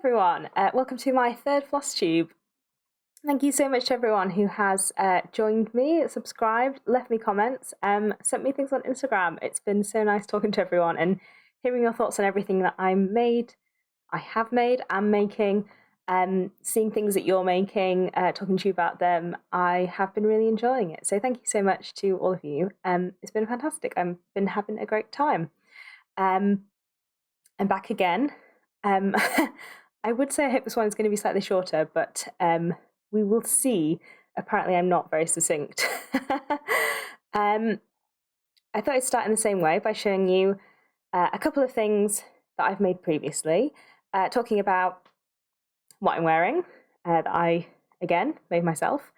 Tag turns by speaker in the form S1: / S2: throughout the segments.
S1: everyone, welcome to my third Flosstube. Thank you so much to everyone who has joined me, subscribed, left me comments, sent me things on Instagram. It's been so nice talking to everyone and hearing your thoughts on everything that I have made, am making, seeing things that you're making, talking to you about them. I have been really enjoying it. So thank you so much to all of you. It's been fantastic. I've been having a great time. I'm back again. I would say I hope this one is going to be slightly shorter, but we will see. Apparently, I'm not very succinct. I thought I'd start in the same way by showing you a couple of things that I've made previously, talking about what I'm wearing that I, again, made myself,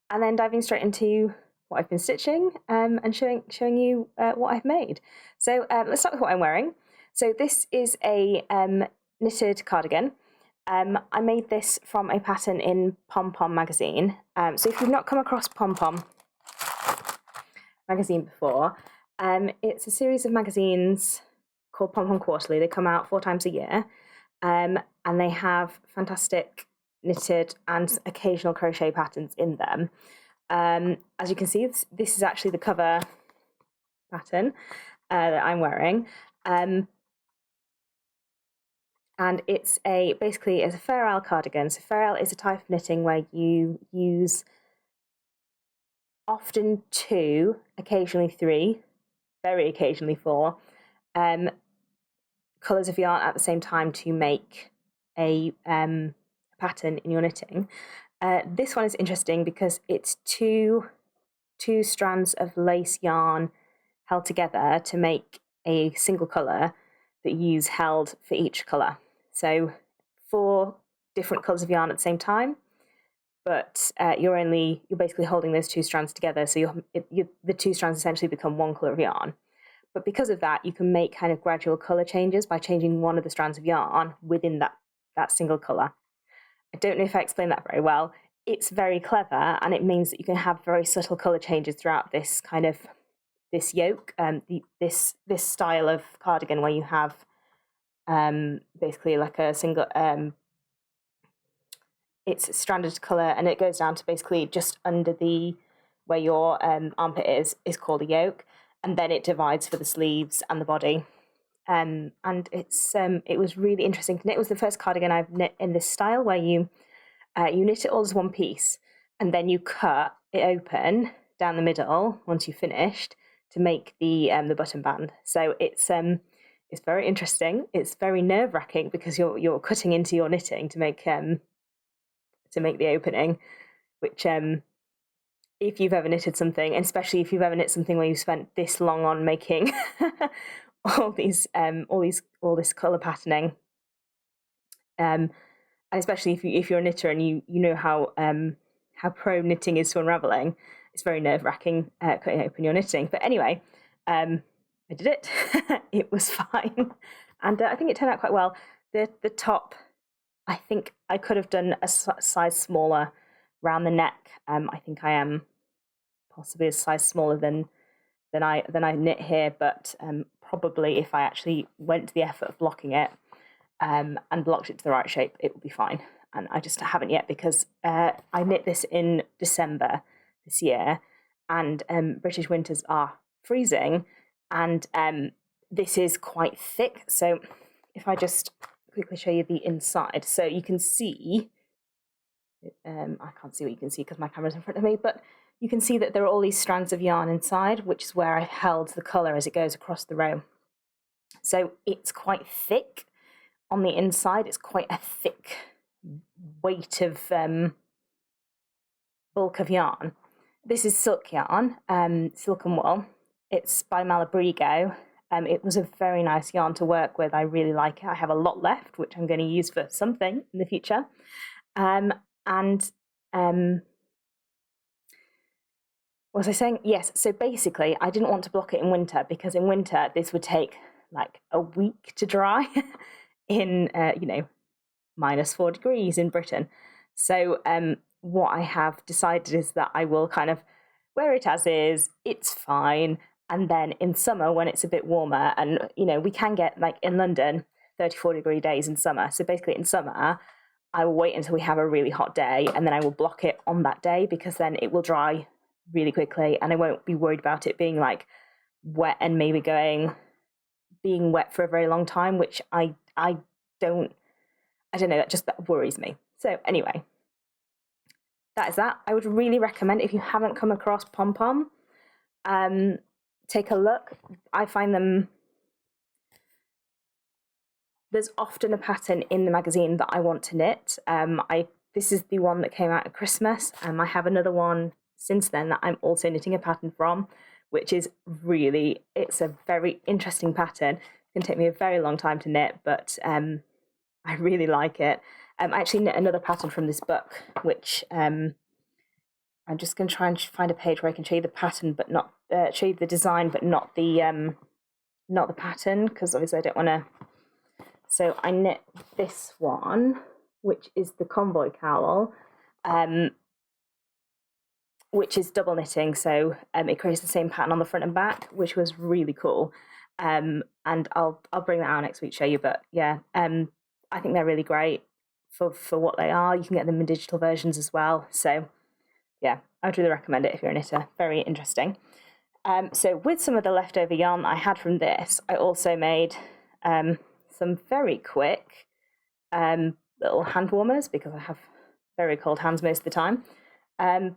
S1: and then diving straight into what I've been stitching and showing you what I've made. So let's start with what I'm wearing. So this is a knitted cardigan. I made this from a pattern in Pom Pom Magazine. So if you've not come across Pom Pom Magazine before, it's a series of magazines called Pom Pom Quarterly. They come out 4 times a year, and they have fantastic knitted and occasional crochet patterns in them. As you can see, this is actually the cover pattern that I'm wearing. And it's basically a Fair cardigan. So Fair is a type of knitting where you use often 2, occasionally 3, very occasionally 4 colours of yarn at the same time to make a pattern in your knitting. This one is interesting because it's two strands of lace yarn held together to make a single colour that you use held for each colour. So 4 different colours of yarn at the same time, but you're basically holding those 2 strands together. So the 2 strands essentially become 1 colour of yarn. But because of that, you can make kind of gradual colour changes by changing one of the strands of yarn within that single colour. I don't know if I explained that very well. It's very clever, and it means that you can have very subtle colour changes throughout this yoke, this style of cardigan where you have basically like a single it's stranded colour, and it goes down to basically just under where your armpit is called a yoke, and then it divides for the sleeves and the body. And it was really interesting to knit. It was the first cardigan I've knit in this style where you knit it all as one piece, and then you cut it open down the middle once you've finished to make the button band. So it's very interesting. It's very nerve-wracking because you're cutting into your knitting to make the opening, which if you've ever knitted something, and especially if you've ever knit something where you've spent this long on making all this colour patterning, and especially if you're a knitter and you know how prone knitting is to unravelling, it's very nerve-wracking cutting open your knitting. But anyway, I did it. It was fine, and I think it turned out quite well. The top, I think I could have done a size smaller around the neck. I think I am possibly a size smaller than I knit here, but probably if I actually went to the effort of blocking it and blocked it to the right shape, it would be fine. And I just haven't yet because I knit this in December this year, and British winters are freezing, and this is quite thick. So if I just quickly show you the inside, so you can see, I can't see what you can see because my camera's in front of me, but you can see that there are all these strands of yarn inside, which is where I held the colour as it goes across the row. So it's quite thick on the inside. It's quite a thick weight of bulk of yarn. This is silk yarn, silk and wool. It's by Mirabilia. It was a very nice yarn to work with. I really like it. I have a lot left, which I'm going to use for something in the future. What was I saying? Yes, so basically I didn't want to block it in winter because in winter this would take like a week to dry in, -4 degrees in Britain. So what I have decided is that I will kind of wear it as is, it's fine. And then in summer when it's a bit warmer and, we can get, like in London, 34-degree days in summer. So basically in summer, I will wait until we have a really hot day, and then I will block it on that day, because then it will dry really quickly and I won't be worried about it being like wet and maybe being wet for a very long time, which I don't know, that worries me. So anyway, that is that. I would really recommend, if you haven't come across Pom Pom, take a look. I find them, there's often a pattern in the magazine that I want to knit. This is the one that came out at Christmas. I have another one since then that I'm also knitting a pattern from, which is really, it's a very interesting pattern. It can take me a very long time to knit, but I really like it. I actually knit another pattern from this book, which I'm just going to try and find a page where I can show you the pattern, but not show you the design, but not the pattern, because obviously I don't want to. So I knit this one, which is the Convoy Cowl, which is double knitting. So it creates the same pattern on the front and back, which was really cool. And I'll bring that out next week to show you. But yeah, I think they're really great for what they are. You can get them in digital versions as well. So yeah, I would really recommend it if you're a knitter. Very interesting. So with some of the leftover yarn that I had from this, I also made some very quick little hand warmers, because I have very cold hands most of the time. And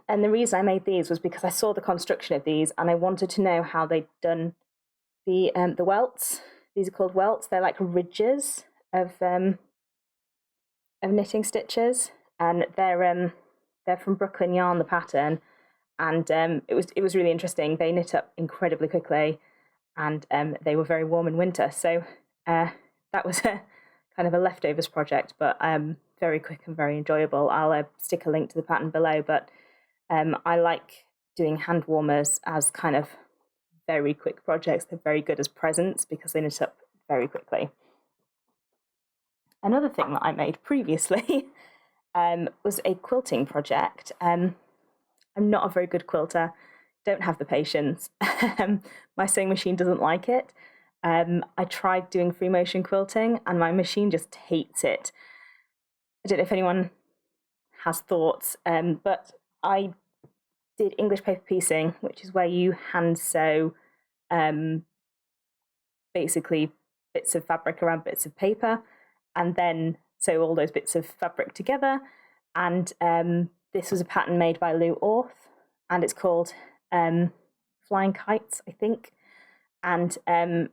S1: the reason I made these was because I saw the construction of these and I wanted to know how they'd done the welts. These are called welts. They're like ridges of knitting stitches, and they're from Brooklyn Yarn, the pattern, and it was really interesting. They knit up incredibly quickly, and they were very warm in winter. So that was a kind of a leftovers project, but very quick and very enjoyable. I'll stick a link to the pattern below, but I like doing hand warmers as kind of very quick projects. They're very good as presents because they knit up very quickly. Another thing that I made previously was a quilting project. I'm not a very good quilter, don't have the patience. My sewing machine doesn't like it. I tried doing free motion quilting and my machine just hates it. I don't know if anyone has thoughts, but I did English paper piecing, which is where you hand sew basically bits of fabric around bits of paper and then sew all those bits of fabric together. And this was a pattern made by Lou Orth, and it's called Flying Kites, I think. And I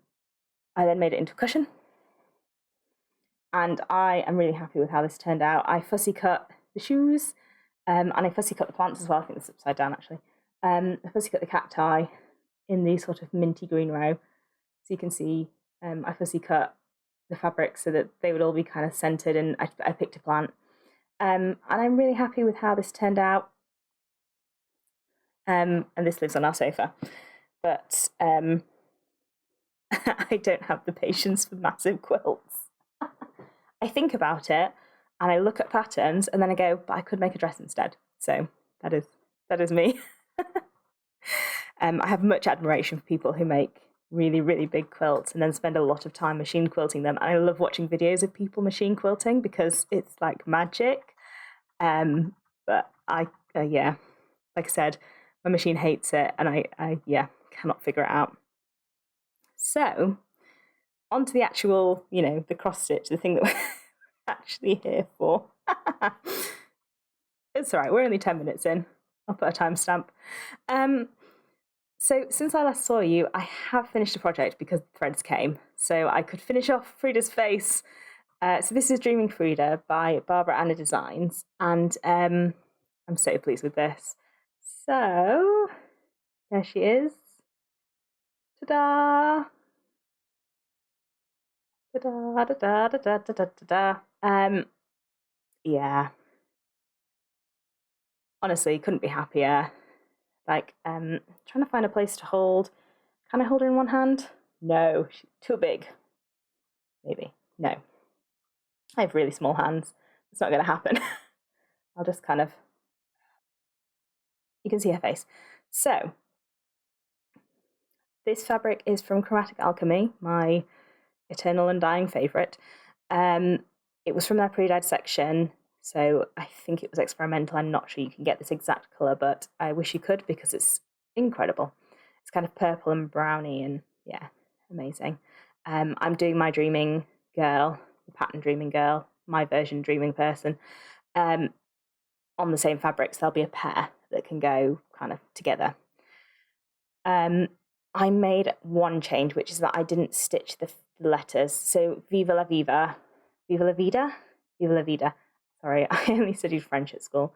S1: then made it into a cushion. And I am really happy with how this turned out. I fussy cut the shoes, and I fussy cut the plants as well. I think it's upside down, actually. I fussy cut the cacti in the sort of minty green row. So you can see I fussy cut the fabric so that they would all be kind of centered, and I picked a plant. And I'm really happy with how this turned out. And this lives on our sofa. But I don't have the patience for massive quilts. I think about it and I look at patterns and then I go, but I could make a dress instead. So that is me. I have much admiration for people who make really, really big quilts and then spend a lot of time machine quilting them. And I love watching videos of people machine quilting because it's like magic. But yeah, like I said, my machine hates it and I cannot figure it out. So onto the actual, the cross stitch, the thing that we're actually here for. It's all right, we're only 10 minutes in. I'll put a timestamp. So since I last saw you, I have finished a project because the threads came. So I could finish off Frida's face. So this is Dreaming Frida by Barbara Anna Designs. And I'm so pleased with this. So there she is. Ta-da! Da da da da da da da da. Yeah. Honestly, couldn't be happier. Like, trying to find a place to hold. Can I hold her in one hand? No, she's too big. Maybe. No. I have really small hands. It's not going to happen. I'll just kind of. You can see her face. So, this fabric is from Chromatic Alchemy, my eternal undying favourite. It was from their pre-dyed section, so I think it was experimental. I'm not sure you can get this exact colour, but I wish you could because it's incredible. It's kind of purple and browny, and yeah, amazing. I'm doing my Dreaming Girl, the pattern Dreaming Girl, my version Dreaming Person, on the same fabrics. There'll be a pair that can go kind of together. I made one change, which is that I didn't stitch the letters. So Viva la Viva, Viva la Vida, Viva la Vida. Sorry, I only studied French at school.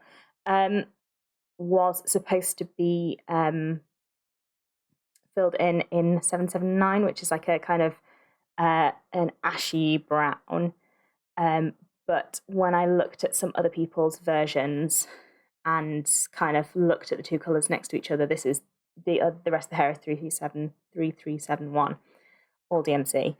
S1: Was supposed to be filled in 779, which is like a kind of an ashy brown. But when I looked at some other people's versions and kind of looked at the two colours next to each other, this is the rest of the hair is 3371, all DMC.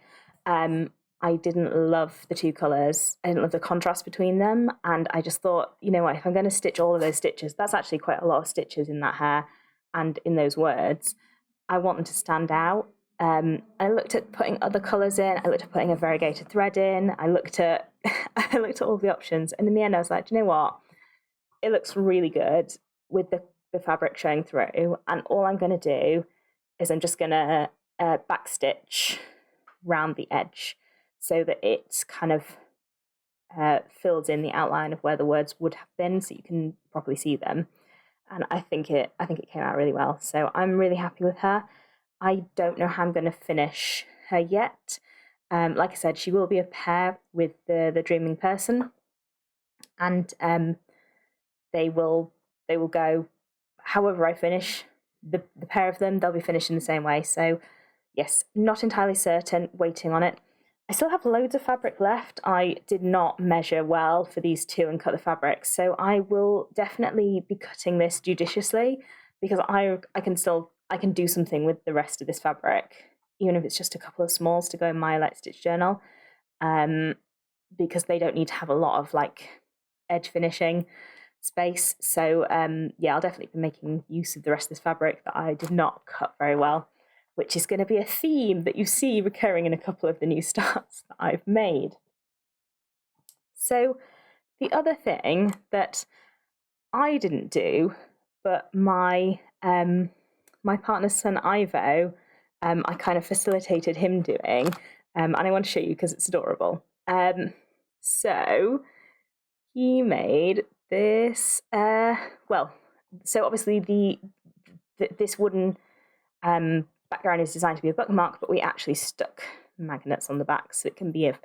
S1: I didn't love the two colours. I didn't love the contrast between them, and I just thought, you know what, if I'm going to stitch all of those stitches, that's actually quite a lot of stitches in that hair and in those words. I want them to stand out. I looked at putting other colours in. I looked at putting a variegated thread in. I looked at all the options, and in the end, I was like, do you know what? It looks really good with the fabric showing through, and all I'm going to do is I'm just going to backstitch round the edge so that it kind of fills in the outline of where the words would have been, so you can properly see them. And I think it came out really well. So I'm really happy with her. I don't know how I'm going to finish her yet. Like I said, she will be a pair with the Dreaming Person, and they will go however I finish the pair of them. They'll be finished in the same way. So yes, not entirely certain. Waiting on it. I still have loads of fabric left. I did not measure well for these two and cut the fabric, so I will definitely be cutting this judiciously because I can do something with the rest of this fabric, even if it's just a couple of smalls to go in my Light Stitch journal, because they don't need to have a lot of like edge finishing space. So yeah, I'll definitely be making use of the rest of this fabric that I did not cut very well, which is going to be a theme that you see recurring in a couple of the new starts that I've made. So the other thing that I didn't do, but my partner's son Ivo, I kind of facilitated him doing, and I want to show you because it's adorable. So he made this, so obviously this wooden background is designed to be a bookmark, but we actually stuck magnets on the back, so it can be a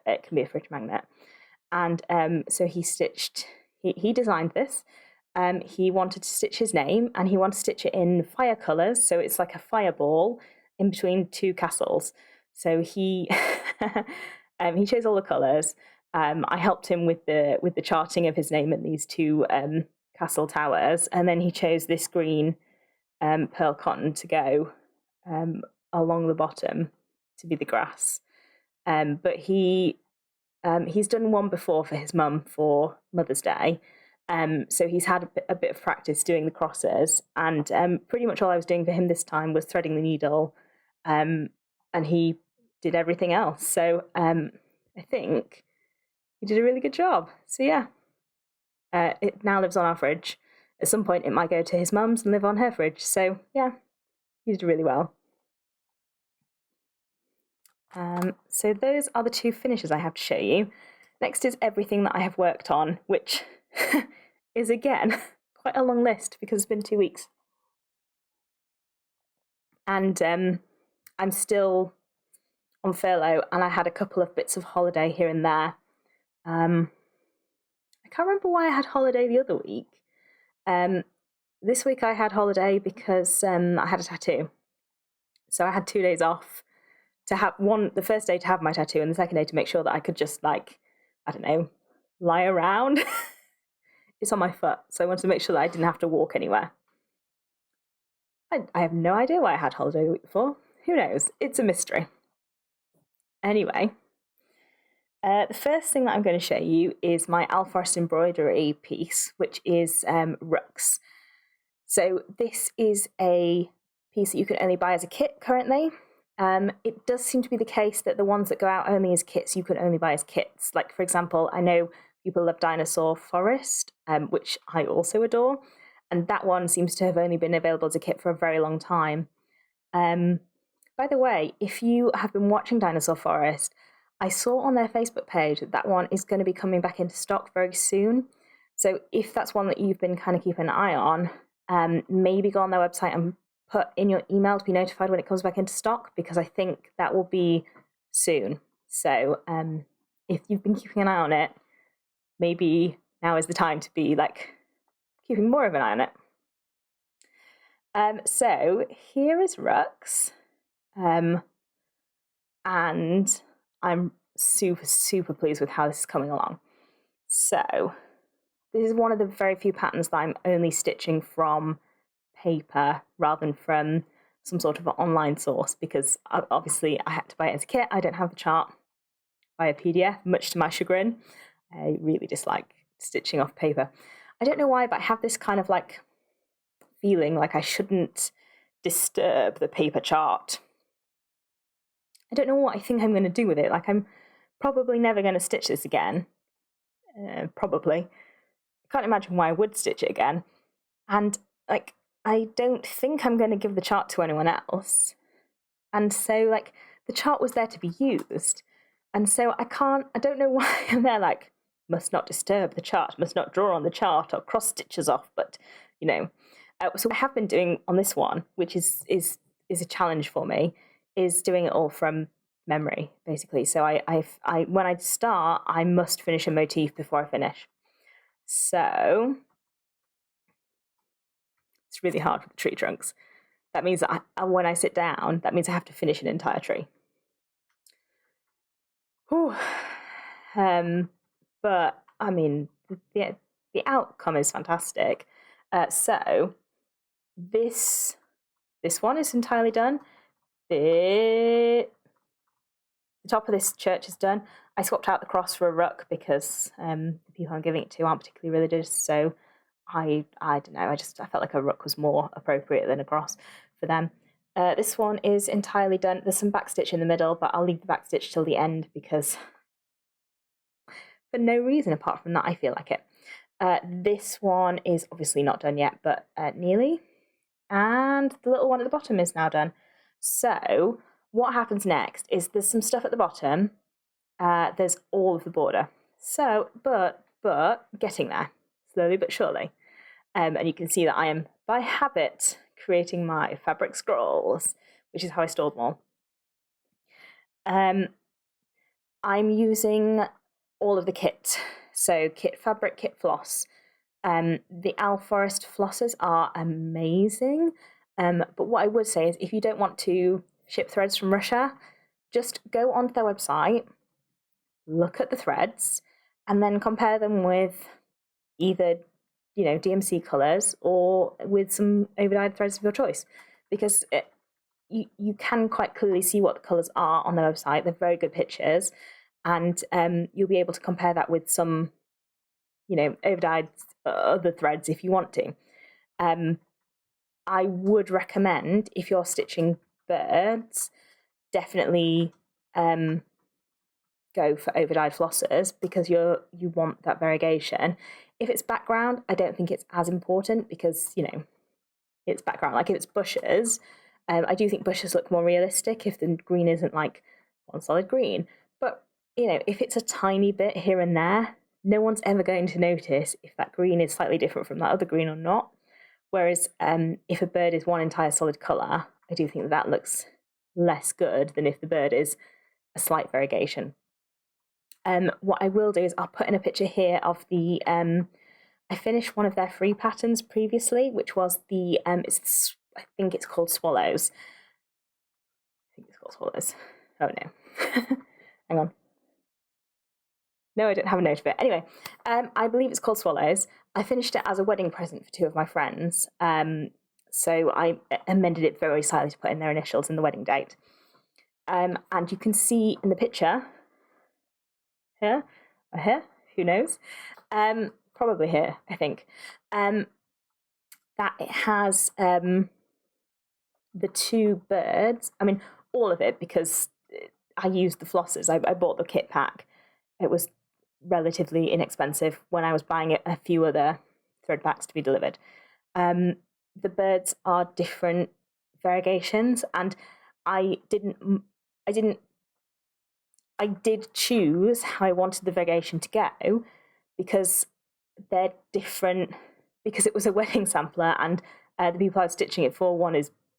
S1: fridge magnet. And so he designed this. He wanted to stitch his name, and he wanted to stitch it in fire colours, so it's like a fireball in between two castles. So he he chose all the colours. I helped him with the charting of his name and these two castle towers, and then he chose this green pearl cotton to go along the bottom to be the grass. But he's done one before for his mum for Mother's Day. So he's had a bit of practice doing the crosses, and pretty much all I was doing for him this time was threading the needle, and he did everything else. So I think he did a really good job. So yeah, it now lives on our fridge. At some point it might go to his mum's and live on her fridge. So yeah, he did really well. So those are the two finishes I have to show you. Next is everything that I have worked on, which is again quite a long list because it's been 2 weeks. And I'm still on furlough, and I had a couple of bits of holiday here and there. I can't remember why I had holiday the other week. This week I had holiday because I had a tattoo. So I had 2 days off to have the first day to have my tattoo, and the second day to make sure that I could just, like, I don't know, lie around. It's on my foot, so I wanted to make sure that I didn't have to walk anywhere. I have no idea why I had holiday the week before. Who knows? It's a mystery. Anyway, the first thing that I'm going to show you is my Alphabirds embroidery piece, which is Rooks. So this is a piece that you can only buy as a kit currently. It does seem to be the case that the ones that go out only as kits, you can only buy as kits. Like, for example, I know people love Dinosaur Forest, which I also adore, and that one seems to have only been available as a kit for a very long time. By the way, if you have been watching Dinosaur Forest, I saw on their Facebook page that one is going to be coming back into stock very soon. So if that's one that you've been kind of keeping an eye on, maybe go on their website and put in your email to be notified when it comes back into stock, because I think that will be soon. So if you've been keeping an eye on it, maybe now is the time to be like keeping more of an eye on it. So here is Rooks. And I'm super, super pleased with how this is coming along. So this is one of the very few patterns that I'm only stitching from paper rather than from some sort of an online source, because obviously I had to buy it as a kit. I don't have the chart by a PDF, much to my chagrin. I really dislike stitching off paper. I don't know why, but I have this kind of like feeling like I shouldn't disturb the paper chart. I don't know what I think I'm going to do with it. Like, I'm probably never going to stitch this again. Probably. I can't imagine why I would stitch it again. And, like, I don't think I'm going to give the chart to anyone else. And so, like, the chart was there to be used. And so I don't know why I'm there, like, must not disturb the chart, must not draw on the chart or cross stitches off. But, you know. So what I have been doing on this one, which is a challenge for me, is doing it all from memory, basically. So I when I start, I must finish a motif before I finish. So it's really hard with the tree trunks. That means that when I sit down, that means I have to finish an entire tree. Whew. But I mean, the outcome is fantastic. So this one is entirely done. The top of this church is done. I swapped out the cross for a rook because the people I'm giving it to aren't particularly religious, so I don't know, I felt like a rook was more appropriate than a cross for them. This one is entirely done. There's some backstitch in the middle, but I'll leave the backstitch till the end because for no reason apart from that I feel like it. This one is obviously not done yet, but nearly. And the little one at the bottom is now done. So what happens next is there's some stuff at the bottom. There's all of the border. So, but getting there, slowly but surely. And you can see that I am, by habit, creating my fabric scrolls, which is how I stored them all. I'm using all of the kit. So kit fabric, kit floss. The Owl Forest flosses are amazing. But what I would say is if you don't want to ship threads from Russia, just go onto their website, look at the threads, and then compare them with either, DMC colours or with some overdyed threads of your choice. Because you can quite clearly see what the colours are on their website. They're very good pictures. And you'll be able to compare that with some, overdyed other threads if you want to. I would recommend, if you're stitching birds, definitely go for overdyed flossers because you want that variegation. If it's background, I don't think it's as important because, it's background. Like if it's bushes, I do think bushes look more realistic if the green isn't like one solid green. But, if it's a tiny bit here and there, no one's ever going to notice if that green is slightly different from that other green or not. Whereas if a bird is one entire solid colour, I do think that looks less good than if the bird is a slight variegation. What I will do is I'll put in a picture here of the... I finished one of their free patterns previously, which was the... I think it's called Swallows. Oh, no. Hang on. No, I don't have a note of it. Anyway, I believe it's called Swallows. I finished it as a wedding present for two of my friends. So I amended it very slightly to put in their initials and the wedding date. And you can see in the picture, here, or here, who knows? Probably here, I think, that it has the two birds. I mean, all of it because I used the flossers. I bought the kit pack. It was relatively inexpensive when I was buying a few other thread packs to be delivered. The birds are different variegations, and I did choose how I wanted the variegation to go because they're different, because it was a wedding sampler, and the people I was stitching it for, one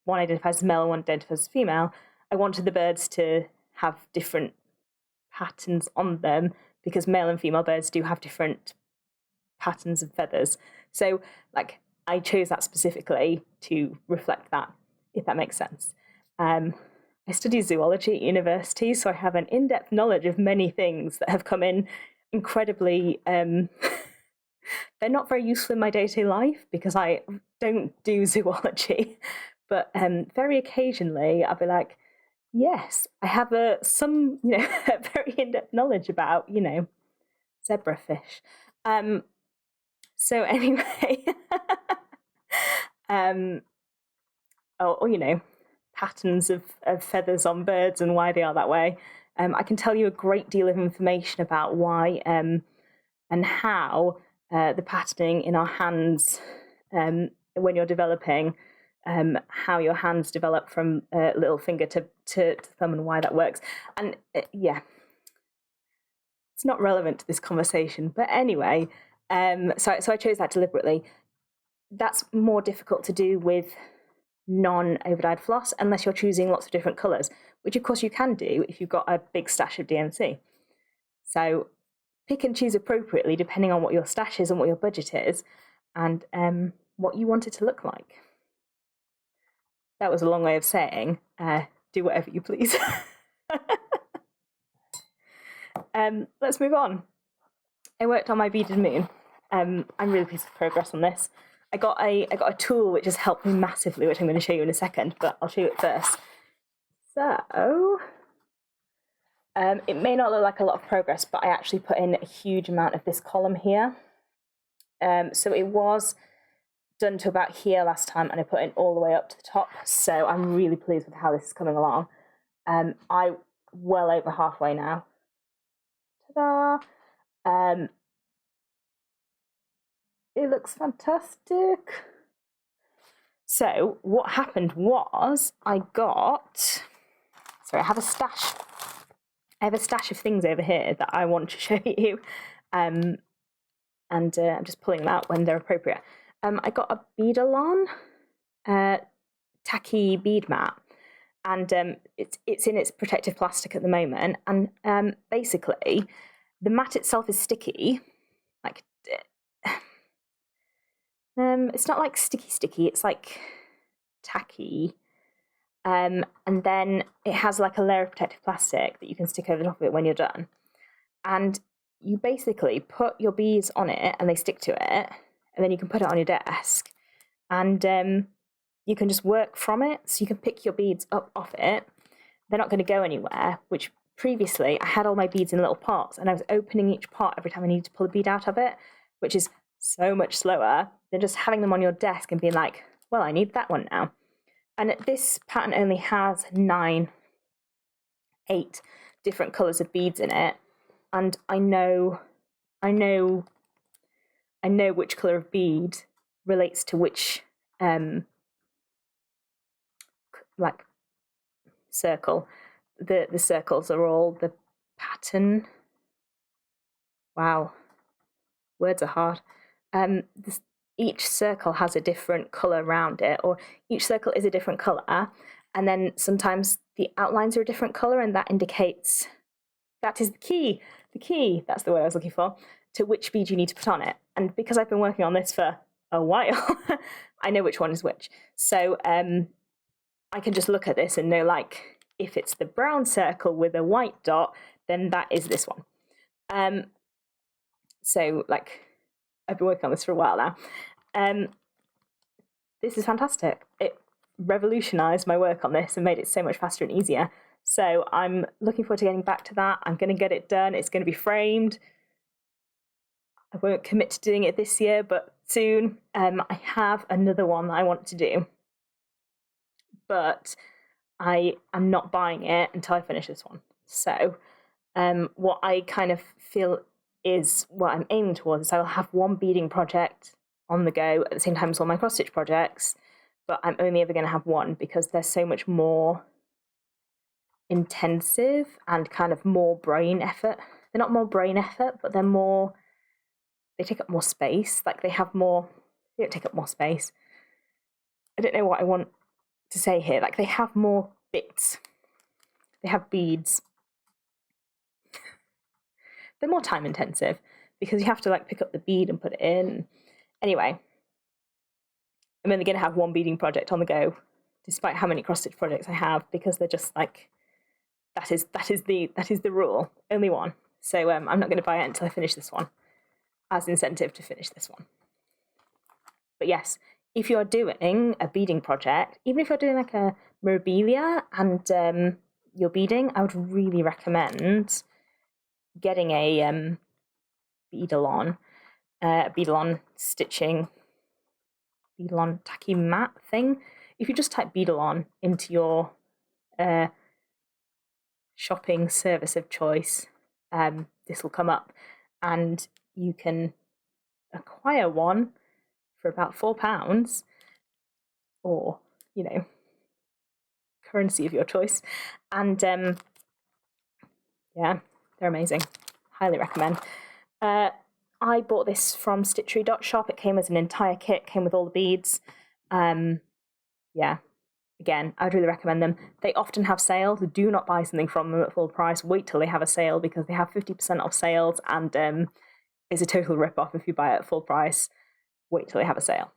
S1: identifies as male and one identifies as female. I wanted the birds to have different patterns on them because male and female birds do have different patterns of feathers. So, like, I chose that specifically to reflect that, if that makes sense. I studied zoology at university, so I have an in-depth knowledge of many things that have come in incredibly... they're not very useful in my day-to-day life because I don't do zoology, but very occasionally I'll be like, yes, I have some very in-depth knowledge about zebrafish. So anyway, patterns of feathers on birds and why they are that way. I can tell you a great deal of information about why and how the patterning in our hands, when you're developing, how your hands develop from little finger to thumb and why that works. And it's not relevant to this conversation, but anyway, so I chose that deliberately. That's more difficult to do with non-overdyed floss unless you're choosing lots of different colours, which of course you can do if you've got a big stash of DMC. So pick and choose appropriately depending on what your stash is and what your budget is and what you want it to look like. That was a long way of saying, do whatever you please. Let's move on. I worked on my beaded moon. I'm really pleased with progress on this. I got a tool which has helped me massively, which I'm going to show you in a second, but I'll show you it first. So, it may not look like a lot of progress, but I actually put in a huge amount of this column here. So it was done to about here last time, and I put it all the way up to the top. So I'm really pleased with how this is coming along. I'm well over halfway now. Ta-da! It looks fantastic. So what happened was I have a stash. I have a stash of things over here that I want to show you, and I'm just pulling them out when they're appropriate. I got a Beadalon tacky bead mat, and it's in its protective plastic at the moment, and basically the mat itself is sticky, like it's not like sticky, it's like tacky. And then it has like a layer of protective plastic that you can stick over the top of it when you're done. And you basically put your beads on it and they stick to it, and then you can put it on your desk, and you can just work from it. So you can pick your beads up off it. They're not going to go anywhere, which previously I had all my beads in little pots and I was opening each pot every time I needed to pull a bead out of it, which is so much slower than just having them on your desk and being like, well, I need that one now. And this pattern only has 8 different colours of beads in it, and I know which colour of bead relates to which like circle. The circles are all the pattern. Wow, words are hard. Each circle has a different colour around it, or each circle is a different colour, and then sometimes the outlines are a different colour, and that indicates, that is the key, that's the word I was looking for, to which bead you need to put on it. And because I've been working on this for a while, I know which one is which. So I can just look at this and know, like, if it's the brown circle with a white dot, then that is this one. So, like, I've been working on this for a while now. This is fantastic. It revolutionised my work on this and made it so much faster and easier. So I'm looking forward to getting back to that. I'm going to get it done. It's going to be framed. I won't commit to doing it this year, but soon. I have another one that I want to do. But I am not buying it until I finish this one. So what I kind of feel is what I'm aiming towards is I'll have one beading project on the go at the same time as all my cross stitch projects, but I'm only ever going to have one because they're so much more intensive and kind of more brain effort. They're not more brain effort, but they take up more space. Like they don't take up more space. I don't know what I want to say here. Like they have more bits. They have beads. They're more time intensive because you have to like pick up the bead and put it in. Anyway, I'm only going to have one beading project on the go, despite how many cross stitch projects I have, because they're just like that is the rule. Only one. So I'm not going to buy it until I finish this one, as incentive to finish this one. But yes, if you're doing a beading project, even if you're doing like a Mirabilia and you're beading, I would really recommend getting a Beaded stitching, Beaded tacky mat thing. If you just type Beaded into your shopping service of choice, this will come up, and you can acquire one for about £4, or currency of your choice, and yeah, they're amazing. Highly recommend. I bought this from Stitchery.shop. It came as an entire kit, came with all the beads. Yeah, again, I'd really recommend them. They often have sales. Do not buy something from them at full price. Wait till they have a sale, because they have 50% off sales, and it's a total rip-off if you buy it at full price. Wait till they have a sale.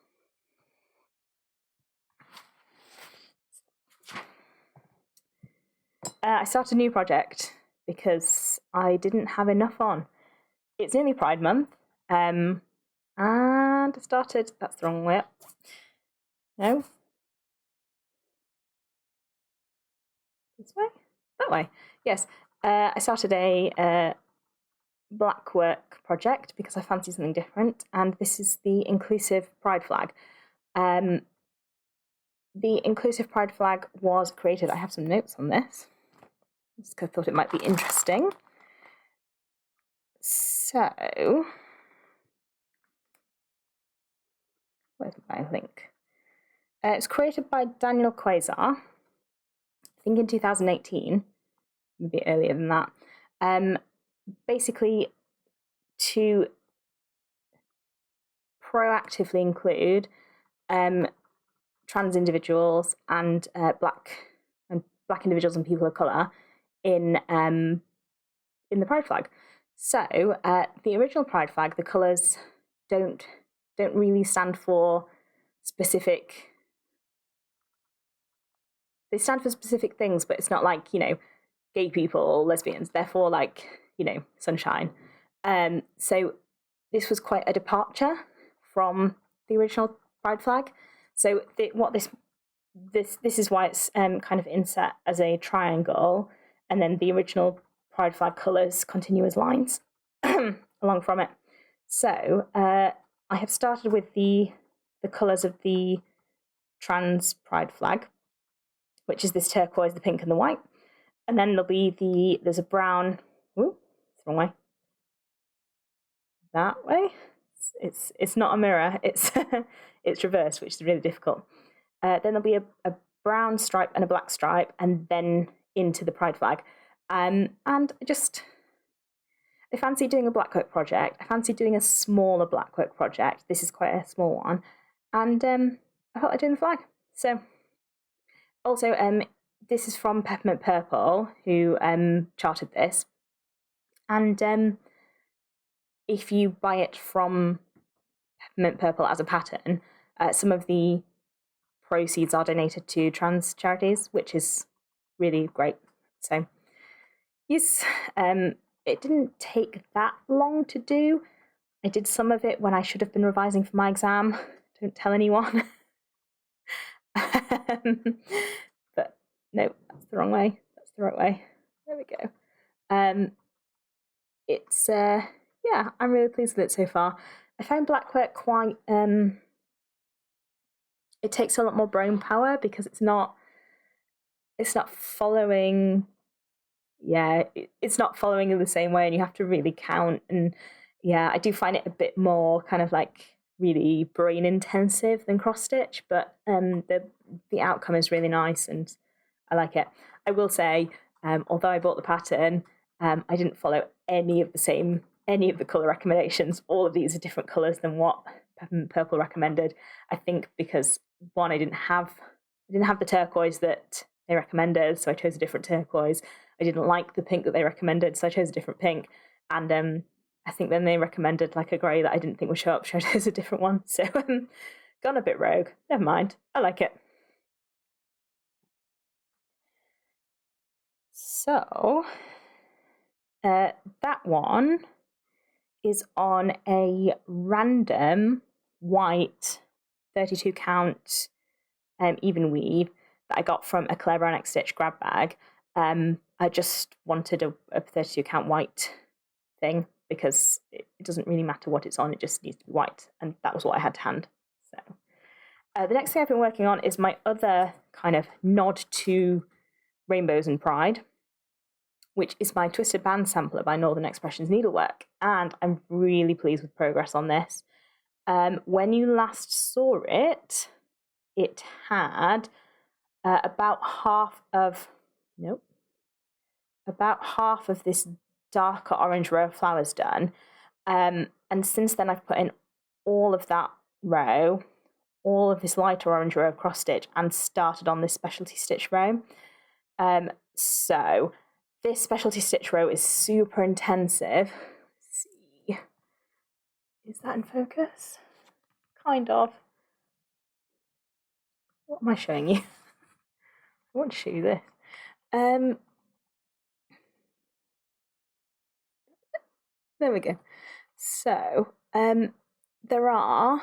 S1: I started a new project because I didn't have enough on. It's nearly Pride Month, and I started, that's the wrong way up. No? This way? That way. Yes. I started a Blackwork project because I fancy something different, and this is the inclusive pride flag. The inclusive pride flag was created, I have some notes on this, just because I thought it might be interesting. So, where's my link? It's created by Daniel Quasar, I think in 2018, maybe earlier than that. Basically, to proactively include trans individuals and black individuals and people of colour in the pride flag. So the original pride flag, the colours don't really stand for specific. They stand for specific things, but it's not like gay people or lesbians. They're for like sunshine. So this was quite a departure from the original pride flag. So this is why it's kind of inset as a triangle, and then the original pride flag colours continue as lines along from it. So I have started with the colours of the trans pride flag, which is this turquoise, the pink, and the white. And then there's a brown. Ooh, it's the wrong way. That way. It's not a mirror. It's it's reversed, which is really difficult. Then there'll be a brown stripe and a black stripe, and then into the pride flag. And I fancy doing a Blackwork project. I fancy doing a smaller Blackwork project. This is quite a small one, and I felt like doing the flag. So, also, this is from Peppermint Purple, who charted this, and if you buy it from Peppermint Purple as a pattern, some of the proceeds are donated to trans charities, which is really great. So, yes, it didn't take that long to do. I did some of it when I should have been revising for my exam. Don't tell anyone. But no, that's the wrong way. That's the right way. There we go. It's yeah, I'm really pleased with it so far. I found Blackwork quite it takes a lot more brain power because it's not it's not following. Yeah, it's not following in the same way, and you have to really count. And yeah, I do find it a bit more kind of like really brain intensive than cross stitch, but the outcome is really nice and I like it. I will say, although I bought the pattern, I didn't follow any of the color recommendations. All of these are different colors than what Peppermint Purple recommended. I think because one, I didn't have the turquoise that they recommended, so I chose a different turquoise. I didn't like the pink that they recommended, so I chose a different pink. And I think then they recommended like a grey that I didn't think would show up, so I chose a different one. So gone a bit rogue. Never mind. I like it. So that one is on a random white 32 count even weave that I got from a Claire Brown X Stitch grab bag. I just wanted a 32 count white thing because it doesn't really matter what it's on, it just needs to be white, and that was what I had to hand. So the next thing I've been working on is my other kind of nod to rainbows and pride, which is my Twisted Band sampler by Northern Expressions Needlework, and I'm really pleased with progress on this. When you last saw it, it had about half of this darker orange row of flowers done, and since then I've put in all of that row, all of this lighter orange row of cross stitch, and started on this specialty stitch row. So this specialty stitch row is super intensive. Let's see, is that in focus? Kind of. What am I showing you? I want to show you this. There we go. So there are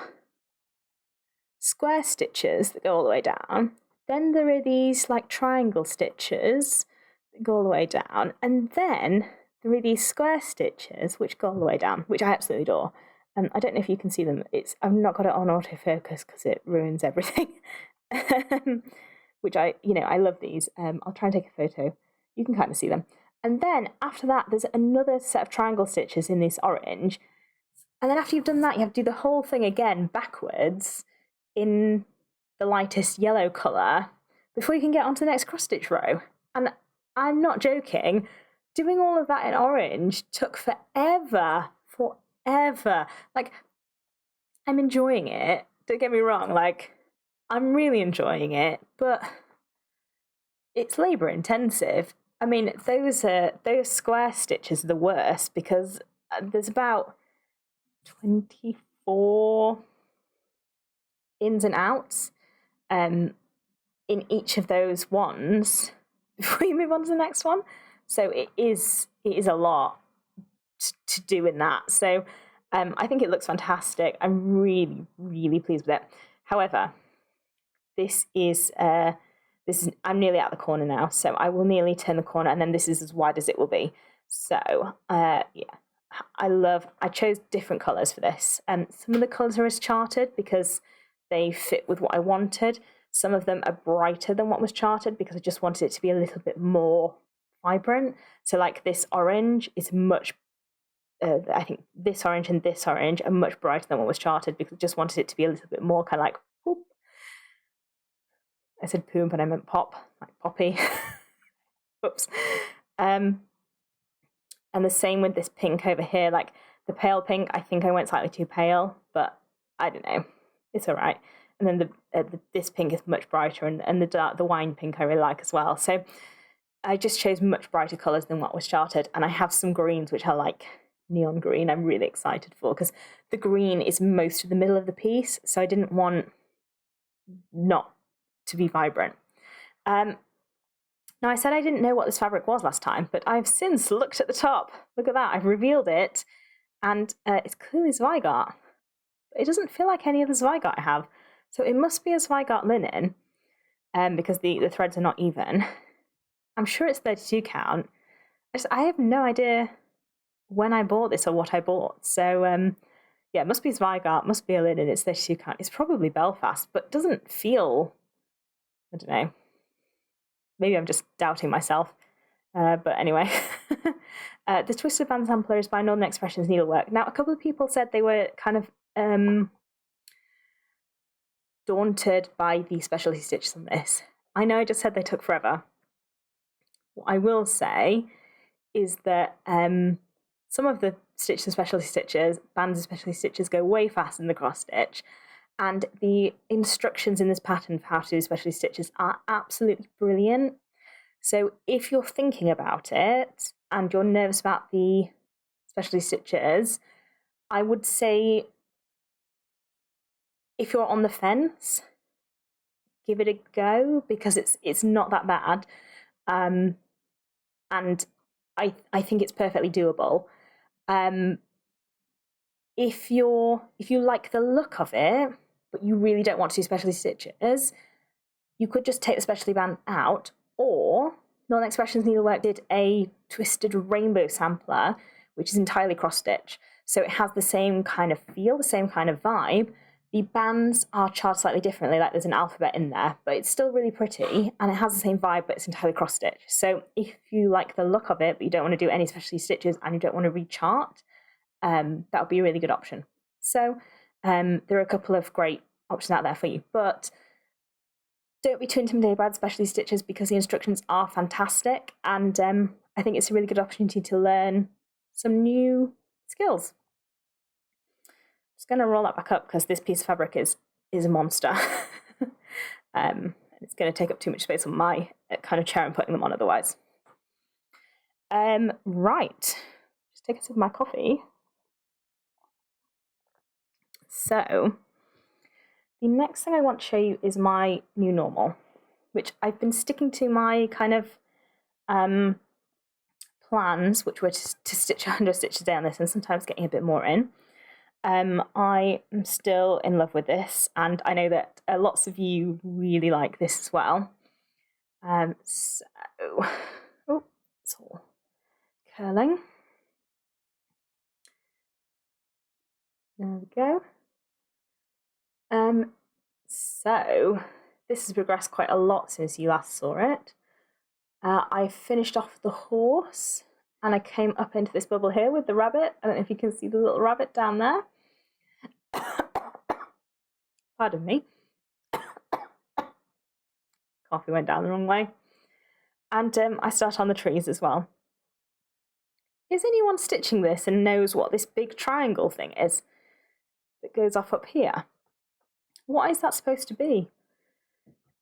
S1: square stitches that go all the way down. Then there are these like triangle stitches that go all the way down. And then there are these square stitches which go all the way down, which I absolutely adore. And I don't know if you can see them. I've not got it on autofocus because it ruins everything. Which I love these. I'll try and take a photo. You can kind of see them. And then after that, there's another set of triangle stitches in this orange. And then after you've done that, you have to do the whole thing again backwards in the lightest yellow colour before you can get onto the next cross stitch row. And I'm not joking. Doing all of that in orange took forever. Like, I'm enjoying it. Don't get me wrong. Like, I'm really enjoying it, but it's labour intensive. I mean, those square stitches are the worst because there's about 24 ins and outs in each of those ones before you move on to the next one. So it is a lot to do in that. So I think it looks fantastic. I'm really, really pleased with it. However, this is I'm nearly at the corner now, so I will nearly turn the corner, and then this is as wide as it will be. So yeah, I chose different colours for this. Some of the colours are as charted because they fit with what I wanted. Some of them are brighter than what was charted because I just wanted it to be a little bit more vibrant. So like this orange is much, I think this orange and this orange are much brighter than what was charted because I just wanted it to be a little bit more kind of like whoop. I said poom, but I meant pop, like poppy. Oops. And the same with this pink over here. Like the pale pink, I think I went slightly too pale, but I don't know. It's all right. And then this pink is much brighter, and the wine pink I really like as well. So I just chose much brighter colours than what was charted. And I have some greens, which are like neon green. I'm really excited for because the green is most of the middle of the piece. So I didn't want not to be vibrant. Now I said I didn't know what this fabric was last time, but I've since looked at the top. Look at that, I've revealed it, and it's clearly Zweigart. It doesn't feel like any other Zweigart I have, so it must be a Zweigart linen, because the threads are not even. I'm sure it's 32 count. I have no idea when I bought this or what I bought, so yeah, it must be Zweigart, must be a linen, it's 32 count. It's probably Belfast, but doesn't feel, I don't know. maybe I'm just doubting myself. But anyway, the Twisted Band sampler is by Northern Expressions Needlework. Now, a couple of people said they were kind of daunted by the specialty stitches on this. I know I just said they took forever. What I will say is that some of the stitches and specialty stitches, bands and specialty stitches, go way faster than the cross stitch. And the instructions in this pattern for how to do specialty stitches are absolutely brilliant. So if you're thinking about it and you're nervous about the specialty stitches, I would say if you're on the fence, give it a go, because it's not that bad. And I think it's perfectly doable. If you like the look of it, but you really don't want to do specialty stitches, you could just take the specialty band out, or Northern Expressions Needlework did a twisted rainbow sampler, which is entirely cross-stitch. So it has the same kind of feel, the same kind of vibe. The bands are charged slightly differently, like there's an alphabet in there, but it's still really pretty, and it has the same vibe, but it's entirely cross-stitch. So if you like the look of it, but you don't want to do any specialty stitches and you don't want to rechart, that would be a really good option. So there are a couple of great options out there for you, but don't be too intimidated by the specialty stitches, because the instructions are fantastic, and I think it's a really good opportunity to learn some new skills. Just going to roll that back up because this piece of fabric is a monster. It's going to take up too much space on my kind of chair and putting them on otherwise. Right, just take a sip of my coffee. So the next thing I want to show you is my new normal, which I've been sticking to my kind of plans, which were to stitch 100 stitches a day on this, and sometimes getting a bit more in. I am still in love with this, and I know that lots of you really like this as well. So, oh, it's all curling. There we go. So this has progressed quite a lot since you last saw it. I finished off the horse, and I came up into this bubble here with the rabbit. I don't know if you can see the little rabbit down there. Pardon me. Coffee went down the wrong way. And I start on the trees as well. Is anyone stitching this and knows what this big triangle thing is that goes off up here? What is that supposed to be?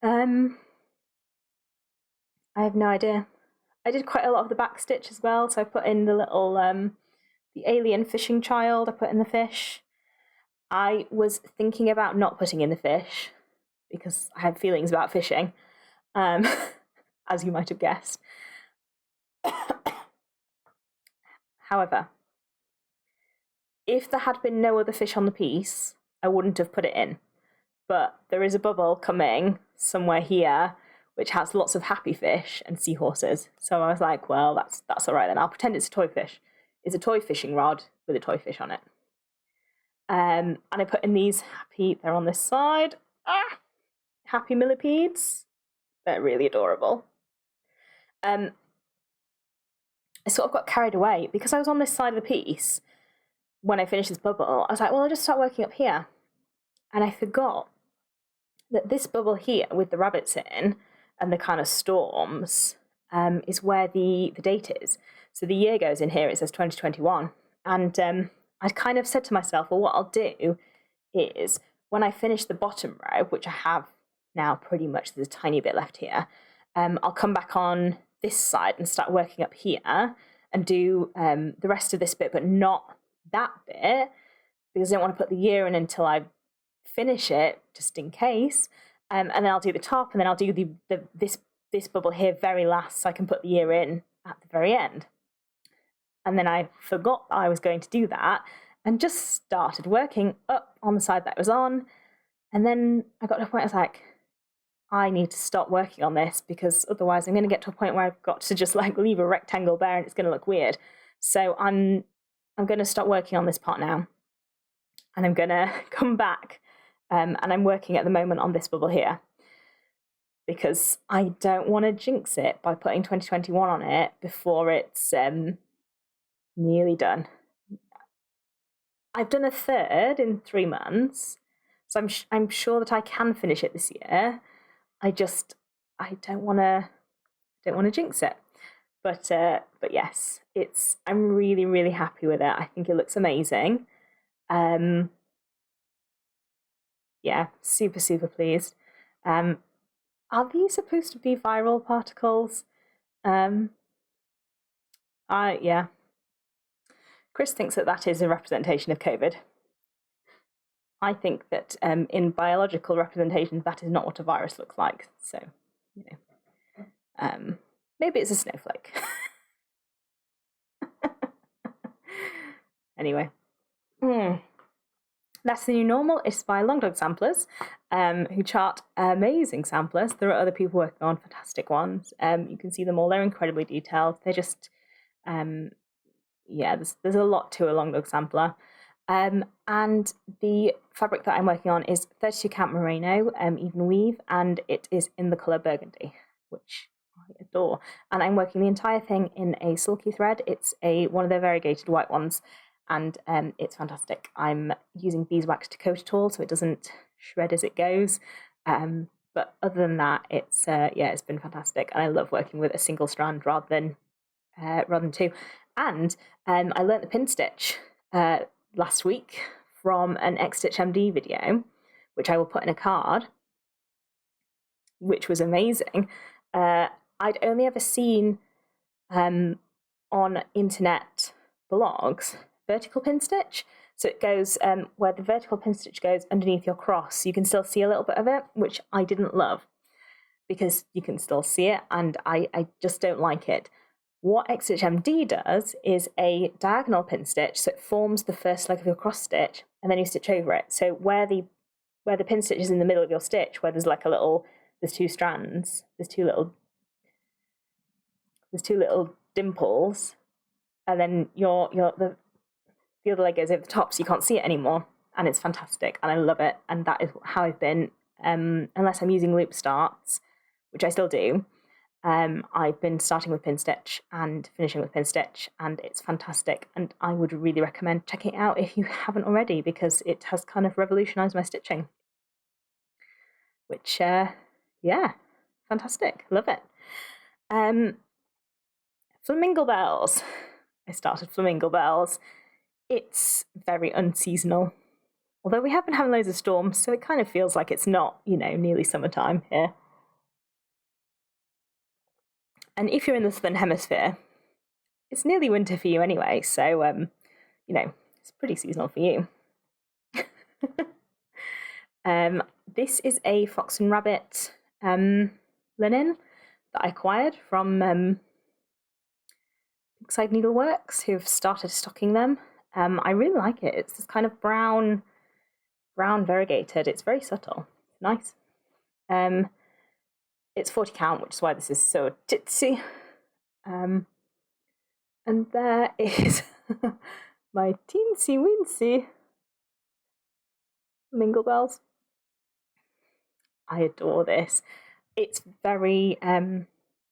S1: I have no idea. I did quite a lot of the back stitch as well, so I put in the little the alien fishing child. I put in the fish. I was thinking about not putting in the fish because I had feelings about fishing, as you might have guessed. However, if there had been no other fish on the piece, I wouldn't have put it in. But there is a bubble coming somewhere here which has lots of happy fish and seahorses. So I was like, well, that's all right then. I'll pretend it's a toy fish. It's a toy fishing rod with a toy fish on it. And I put in these happy, they're on this side, happy millipedes. They're really adorable. I sort of got carried away because I was on this side of the piece when I finished this bubble. I was like, well, I'll just start working up here. And I forgot that this bubble here with the rabbits in and the kind of storms is where the date is. So the year goes in here, it says 2021. And I kind of said to myself, well, what I'll do is when I finish the bottom row, which I have now pretty much, there's a tiny bit left here, I'll come back on this side and start working up here and do the rest of this bit, but not that bit, because I don't want to put the year in until I finish it, just in case. And then I'll do the top, and then I'll do this bubble here very last, so I can put the year in at the very end. And then I forgot that I was going to do that and just started working up on the side that I was on. And then I got to a point I was like, I need to stop working on this, because otherwise I'm going to get to a point where I've got to just like leave a rectangle there and it's going to look weird. So I'm going to stop working on this part now, and I'm going to come back, and I'm working at the moment on this bubble here. because I don't want to jinx it by putting 2021 on it before it's nearly done. I've done a third in 3 months, so I'm sure that I can finish it this year. I don't want to jinx it. But yes, I'm really, really happy with it. I think it looks amazing. Yeah, super, super pleased. Are these supposed to be viral particles? Yeah. Chris thinks that is a representation of COVID. I think that in biological representations, that is not what a virus looks like. So, maybe it's a snowflake. Anyway. That's the New Normal. It's by Longdog samplers, who chart amazing samplers. There are other people working on fantastic ones. You can see them all. They're incredibly detailed. They're just, there's a lot to a Longdog sampler. And the fabric that I'm working on is 32 count merino, even weave, and it is in the colour burgundy, which I adore. And I'm working the entire thing in a silky thread. It's one of their variegated white ones, and it's fantastic. I'm using beeswax to coat it all, so it doesn't shred as it goes. But other than that, it's been fantastic, and I love working with a single strand rather than 2. And I learnt the pin stitch last week from an X-Stitch MD video, which I will put in a card, which was amazing. I'd only ever seen on internet blogs vertical pin stitch. So it goes where the vertical pin stitch goes underneath your cross. You can still see a little bit of it, which I didn't love because you can still see it, and I just don't like it. What X-Stitch MD does is a diagonal pin stitch, so it forms the first leg of your cross stitch, and then you stitch over it. So where the pin stitch is in the middle of your stitch, where there's like there's 2 strands, there's two little dimples, and then the other leg goes over the top, so you can't see it anymore, and it's fantastic, and I love it. And that is how I've been, unless I'm using loop starts, which I still do. I've been starting with pin stitch and finishing with pin stitch, and it's fantastic, and I would really recommend checking it out if you haven't already, because it has kind of revolutionized my stitching, which fantastic, love it. Flamingle Bells. I started Flamingle Bells. It's very unseasonal, although we have been having loads of storms, so it kind of feels like it's not, nearly summertime here. And if you're in the Southern Hemisphere, it's nearly winter for you anyway, so, it's pretty seasonal for you. This is a Fox and Rabbit linen that I acquired from Side Needleworks, who've started stocking them. I really like it. It's this kind of brown variegated. It's very subtle. Nice. It's 40 count, which is why this is so titsy. And there is my teensy weensy Mingle Bells. I adore this. It's very it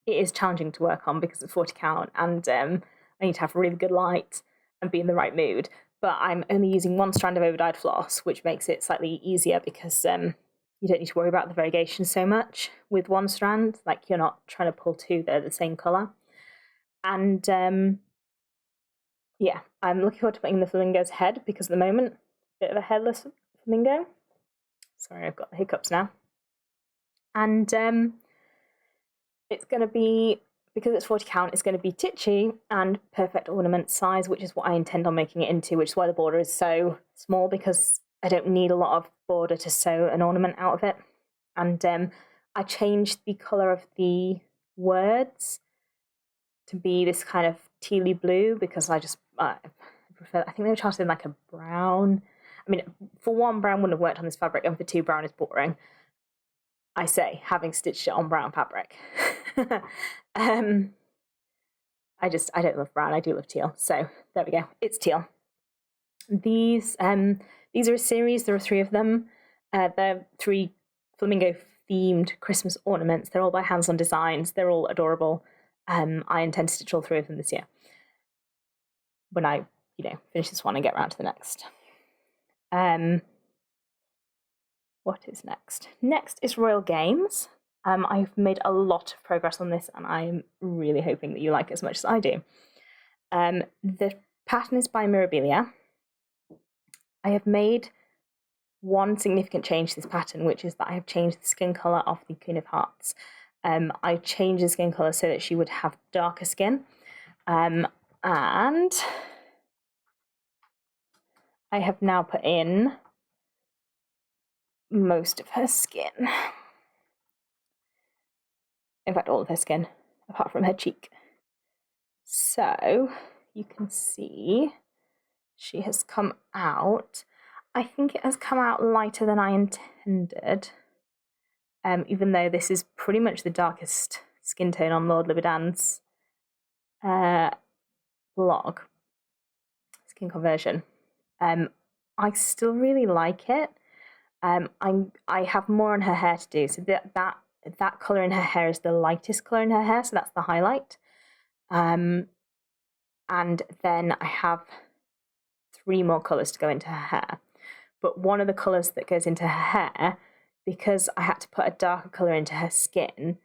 S1: is challenging to work on because it's 40 count, and I need to have really good light and be in the right mood. But I'm only using 1 strand of over-dyed floss, which makes it slightly easier because you don't need to worry about the variegation so much with 1 strand. Like, you're not trying to pull 2 that are the same colour. And I'm looking forward to putting the flamingo's head, because at the moment, bit of a headless flamingo. Sorry, I've got the hiccups now. And it's going to be, because it's 40 count, it's going to be titchy and perfect ornament size, which is what I intend on making it into, which is why the border is so small, because I don't need a lot of border to sew an ornament out of it. And I changed the colour of the words to be this kind of tealy blue, because I just prefer, I think they were charted in like a brown. I mean, for 1, brown wouldn't have worked on this fabric, and for 2, brown is boring. I say, having stitched it on brown fabric. I don't love brown, I do love teal. So there we go, it's teal. These are a series, there are 3 of them. They're 3 flamingo themed Christmas ornaments. They're all by Hands On Designs. They're all adorable. I intend to stitch all 3 of them this year when I, finish this one and get around to the next. What is next? Next is Royal Games. I've made a lot of progress on this, and I'm really hoping that you like it as much as I do. The pattern is by Mirabilia. I have made one significant change to this pattern, which is that I have changed the skin colour of the Queen of Hearts. I changed the skin colour so that she would have darker skin. And I have now put in most of her skin. In fact, all of her skin, apart from her cheek. So you can see she has come out. I think it has come out lighter than I intended, even though this is pretty much the darkest skin tone on Lord Libidan's blog, Skin Conversion. I still really like it. I have more on her hair to do, so that colour in her hair is the lightest colour in her hair, so that's the highlight. And then I have 3 more colours to go into her hair. But one of the colours that goes into her hair, because I had to put a darker colour into her skin,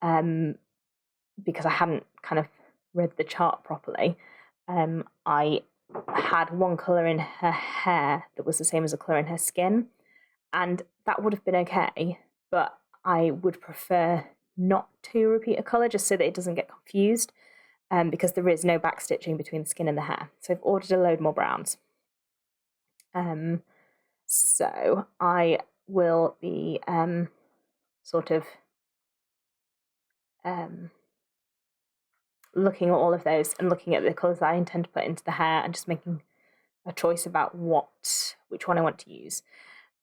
S1: because I hadn't kind of read the chart properly, I had one colour in her hair that was the same as a colour in her skin, and that would have been okay, but I would prefer not to repeat a colour just so that it doesn't get confused, because there is no back stitching between the skin and the hair. So I've ordered a load more browns. So I will be looking at all of those and looking at the colours that I intend to put into the hair and just making a choice about which one I want to use.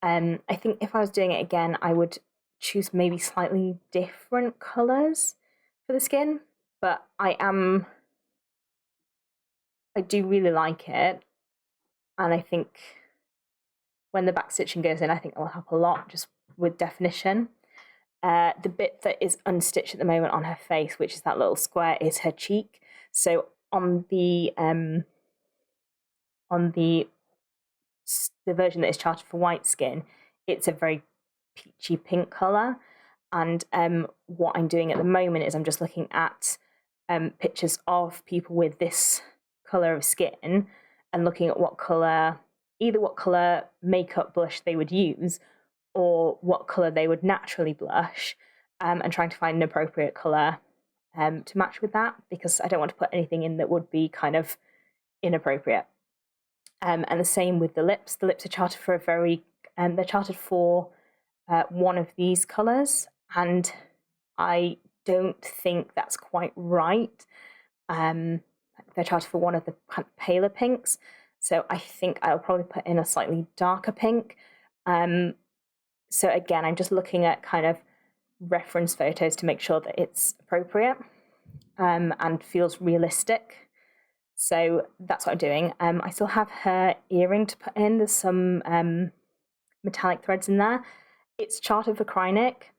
S1: I think if I was doing it again, I would choose maybe slightly different colours for the skin, but I do really like it, and I think when the back stitching goes in, I think it will help a lot just with definition. The bit that is unstitched at the moment on her face, which is that little square, is her cheek. So on the version that is charted for white skin, it's a very peachy pink colour. And what I'm doing at the moment is I'm just looking at pictures of people with this colour of skin and looking at either what colour makeup blush they would use or what colour they would naturally blush, and trying to find an appropriate colour to match with that, because I don't want to put anything in that would be kind of inappropriate. And the same with the lips. The lips are charted for they're charted for one of these colours, and I don't think that's quite right. They're charted for one of the paler pinks, so I think I'll probably put in a slightly darker pink. So again, I'm just looking at kind of reference photos to make sure that it's appropriate and feels realistic. So that's what I'm doing. I still have her earring to put in. There's some metallic threads in there. It's charted for Krynic.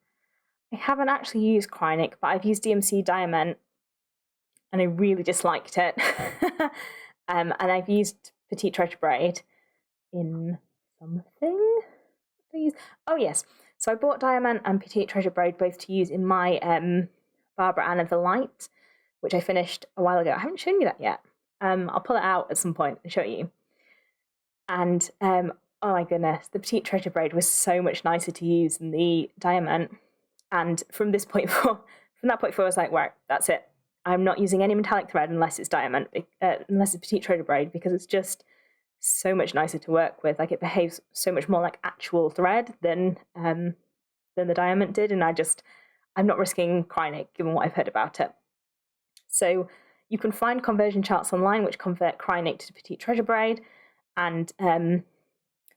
S1: I haven't actually used Krynic, but I've used DMC Diamond, and I really disliked it. And I've used Petite Treasure Braid in something. Oh yes, so I bought Diamond and Petite Treasure Braid both to use in my Barbara Ann of the Light, which I finished a while ago. I haven't shown you that yet. I'll pull it out at some point and show you. And oh my goodness, the Petite Treasure Braid was so much nicer to use than the Diamond. And from that point forward, I was like, right, that's it. I'm not using any metallic thread unless it's Diamond, unless it's Petite Treasure Braid, because it's just so much nicer to work with. Like, it behaves so much more like actual thread than the Diamond did, and I'm not risking Krynic given what I've heard about it. So you can find conversion charts online which convert Krynic to Petite Treasure Braid, and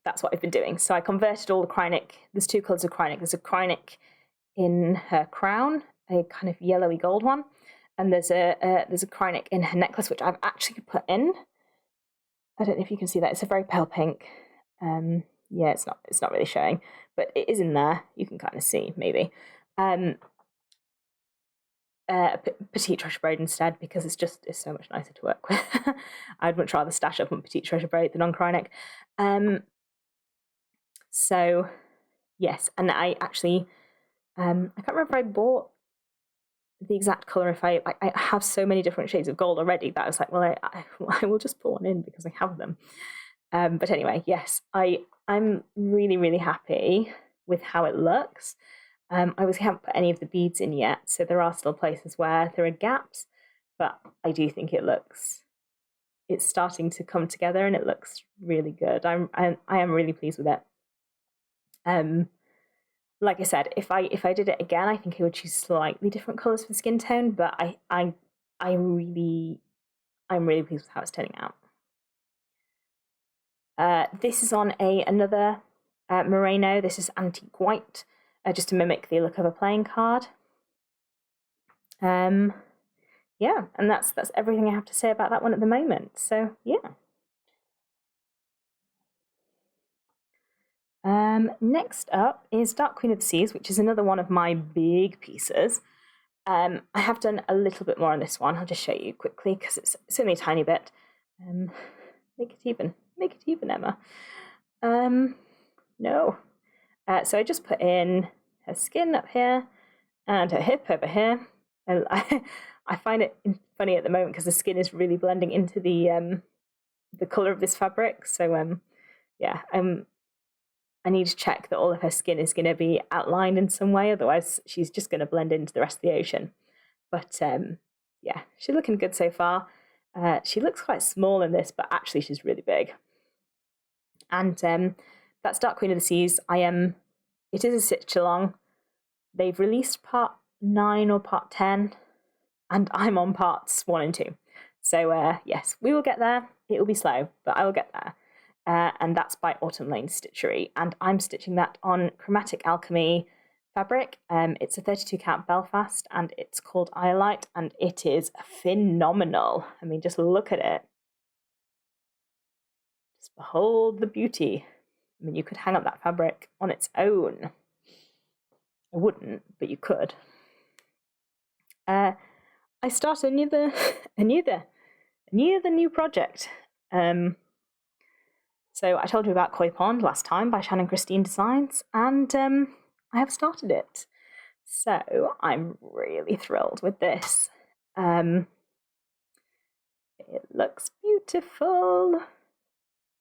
S1: that's what I've been doing. So I converted all the Krynic. There's 2 colours of Krynic. There's a Krynic in her crown, a kind of yellowy gold one, and there's a Krynic in her necklace, which I've actually put in. I don't know if you can see that. It's a very pale pink. yeah, it's not really showing, but it is in there. You can kind of see, maybe. Petite Treasure Braid instead, because it's so much nicer to work with. I'd much rather stash up on Petite Treasure Braid than on Krynic. So yes, and I actually I can't remember if I bought the exact color. If I have so many different shades of gold already that I was like, well, I will just put one in because I have them. But anyway, yes, I'm really, really happy with how it looks. I obviously haven't put any of the beads in yet, so there are still places where there are gaps, but I do think it's starting to come together and it looks really good. I am really pleased with it. Like I said, if I did it again, I think I would choose slightly different colours for the skin tone, but I'm really pleased with how it's turning out. This is on another merino. This is antique white, just to mimic the look of a playing card. Yeah, and that's everything I have to say about that one at the moment. So yeah. Next up is Dark Queen of the Seas, which is another one of my big pieces. I have done a little bit more on this one. I'll just show you quickly because it's only a tiny bit. Make it even, Emma. No. So I just put in her skin up here and her hip over here. And I find it funny at the moment because the skin is really blending into the color of this fabric. So yeah, I need to check that all of her skin is going to be outlined in some way, otherwise she's just going to blend into the rest of the ocean. But yeah, she's looking good so far. She looks quite small in this, but actually she's really big. And that's Dark Queen of the Seas. It is a stitch along. They've released part 9 or part 10, and I'm on parts 1 and 2. So yes, we will get there. It will be slow, but I will get there. And that's by Autumn Lane Stitchery, and I'm stitching that on Chromatic Alchemy fabric. It's a 32 count Belfast, and it's called Iolite, and it is phenomenal. I mean, just look at it. Just behold the beauty. I mean, you could hang up that fabric on its own. I wouldn't, but you could. I started another new project. So I told you about Koi Pond last time by Shannon Christine Designs, and I have started it. So I'm really thrilled with this. It looks beautiful.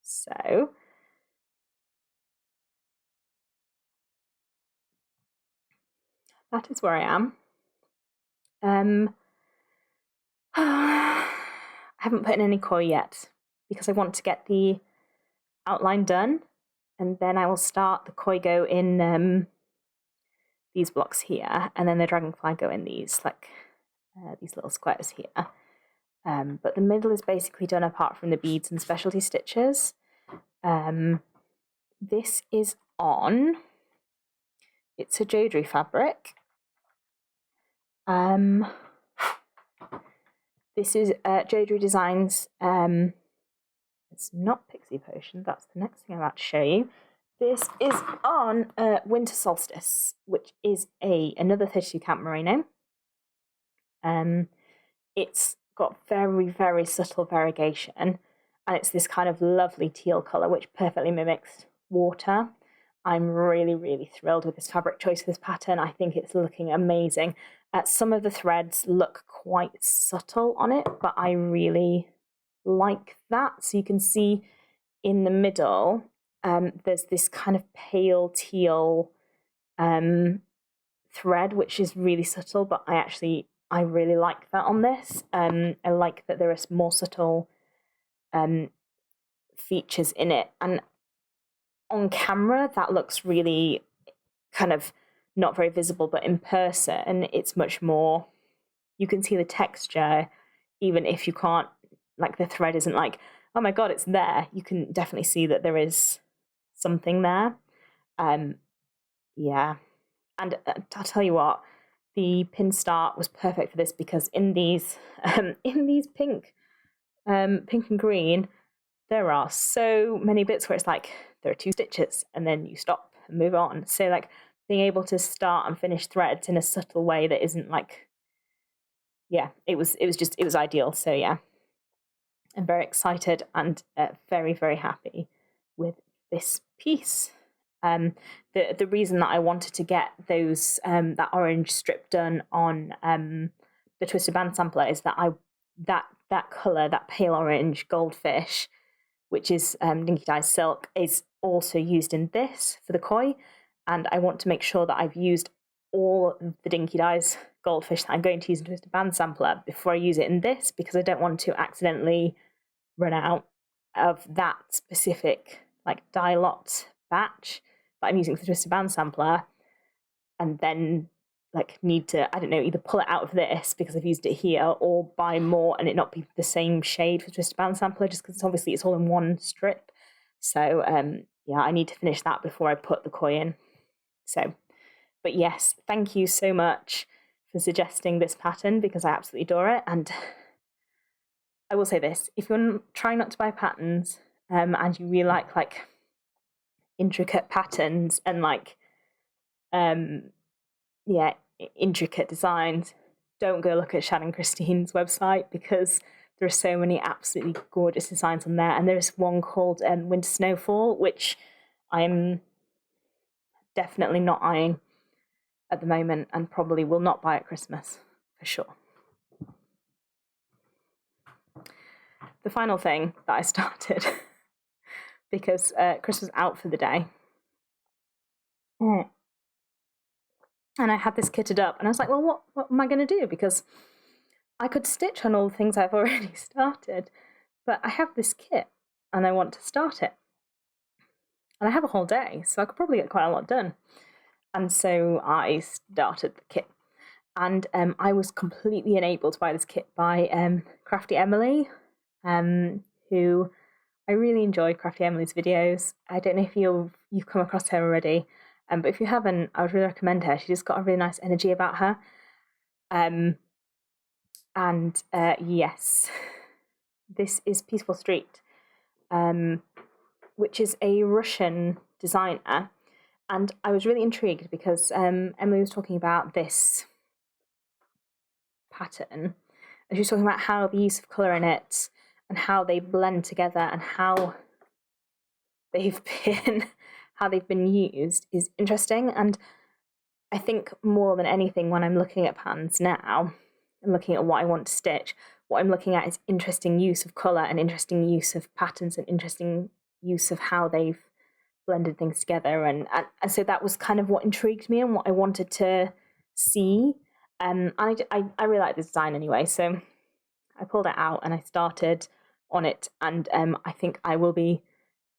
S1: So that is where I am. I haven't put in any koi yet because I want to get the outline done, and then I will start the koi go in these blocks here, and then the dragonfly go in these these little squares here. But the middle is basically done apart from the beads and specialty stitches. This is on. It's a Embroidery fabric. This is Embroidery Designs. It's not Pixie Potion. That's the next thing I'm about to show you. This is on Winter Solstice, which is another 32 count merino. It's got very, very subtle variegation, and it's this kind of lovely teal colour, which perfectly mimics water. I'm really, really thrilled with this fabric choice for this pattern. I think it's looking amazing. Some of the threads look quite subtle on it, but I really like that. So you can see in the middle, there's this kind of pale teal thread, which is really subtle, but I really like that on this. I like that there are more subtle features in it, and on camera that looks really kind of not very visible, but in person it's much more, you can see the texture even if you can't, like, the thread isn't like, oh my god, it's there. You can definitely see that there is something there. Yeah, and I'll tell you what, the pin start was perfect for this, because in these pink and green, there are so many bits where it's like there are 2 stitches, and then you stop and move on. So like being able to start and finish threads in a subtle way that isn't like, yeah, it was ideal. So yeah, I'm very excited and very, very happy with this piece. The reason that I wanted to get those that orange strip done on the twisted band sampler is that that colour, that pale orange goldfish, which is Dinky Dye's silk, is also used in this for the koi, and I want to make sure that I've used all of the Dinky Dye's goldfish that I'm going to use in twisted band sampler before I use it in this, because I don't want to accidentally run out of that specific like dye lot batch that I'm using for the twisted band sampler, and then like need to, I don't know, either pull it out of this because I've used it here, or buy more and it not be the same shade for twisted band sampler, just because obviously it's all in one strip. So yeah, I need to finish that before I put the koi in. So, but yes, thank you so much for suggesting this pattern, because I absolutely adore it. And I will say this, if you're trying not to buy patterns and you really like intricate patterns and like yeah, intricate designs, don't go look at Shannon Christine's website, because there are so many absolutely gorgeous designs on there. And there's one called Winter Snowfall, which I'm definitely not eyeing at the moment, and probably will not buy at Christmas for sure. The final thing that I started, because Chris was out for the day, and I had this kitted up, and I was like, well, what am I going to do? Because I could stitch on all the things I've already started, but I have this kit and I want to start it. And I have a whole day, so I could probably get quite a lot done. And so I started the kit. And I was completely enabled to buy this kit by Crafty Emily, who I really enjoyed Crafty Emily's videos. I don't know if you've come across her already, but if you haven't, I would really recommend her. She just got a really nice energy about her. Yes, this is Peaceful Street, which is a Russian designer. And I was really intrigued because Emily was talking about this pattern, and she was talking about how the use of colour in it and how they blend together and how they've been used is interesting. And I think more than anything, when I'm looking at patterns now and looking at what I want to stitch, what I'm looking at is interesting use of colour and interesting use of patterns and interesting use of how they've blended things together. And so that was kind of what intrigued me and what I wanted to see. I really like the design anyway, so I pulled it out and I started on it, and I think I will be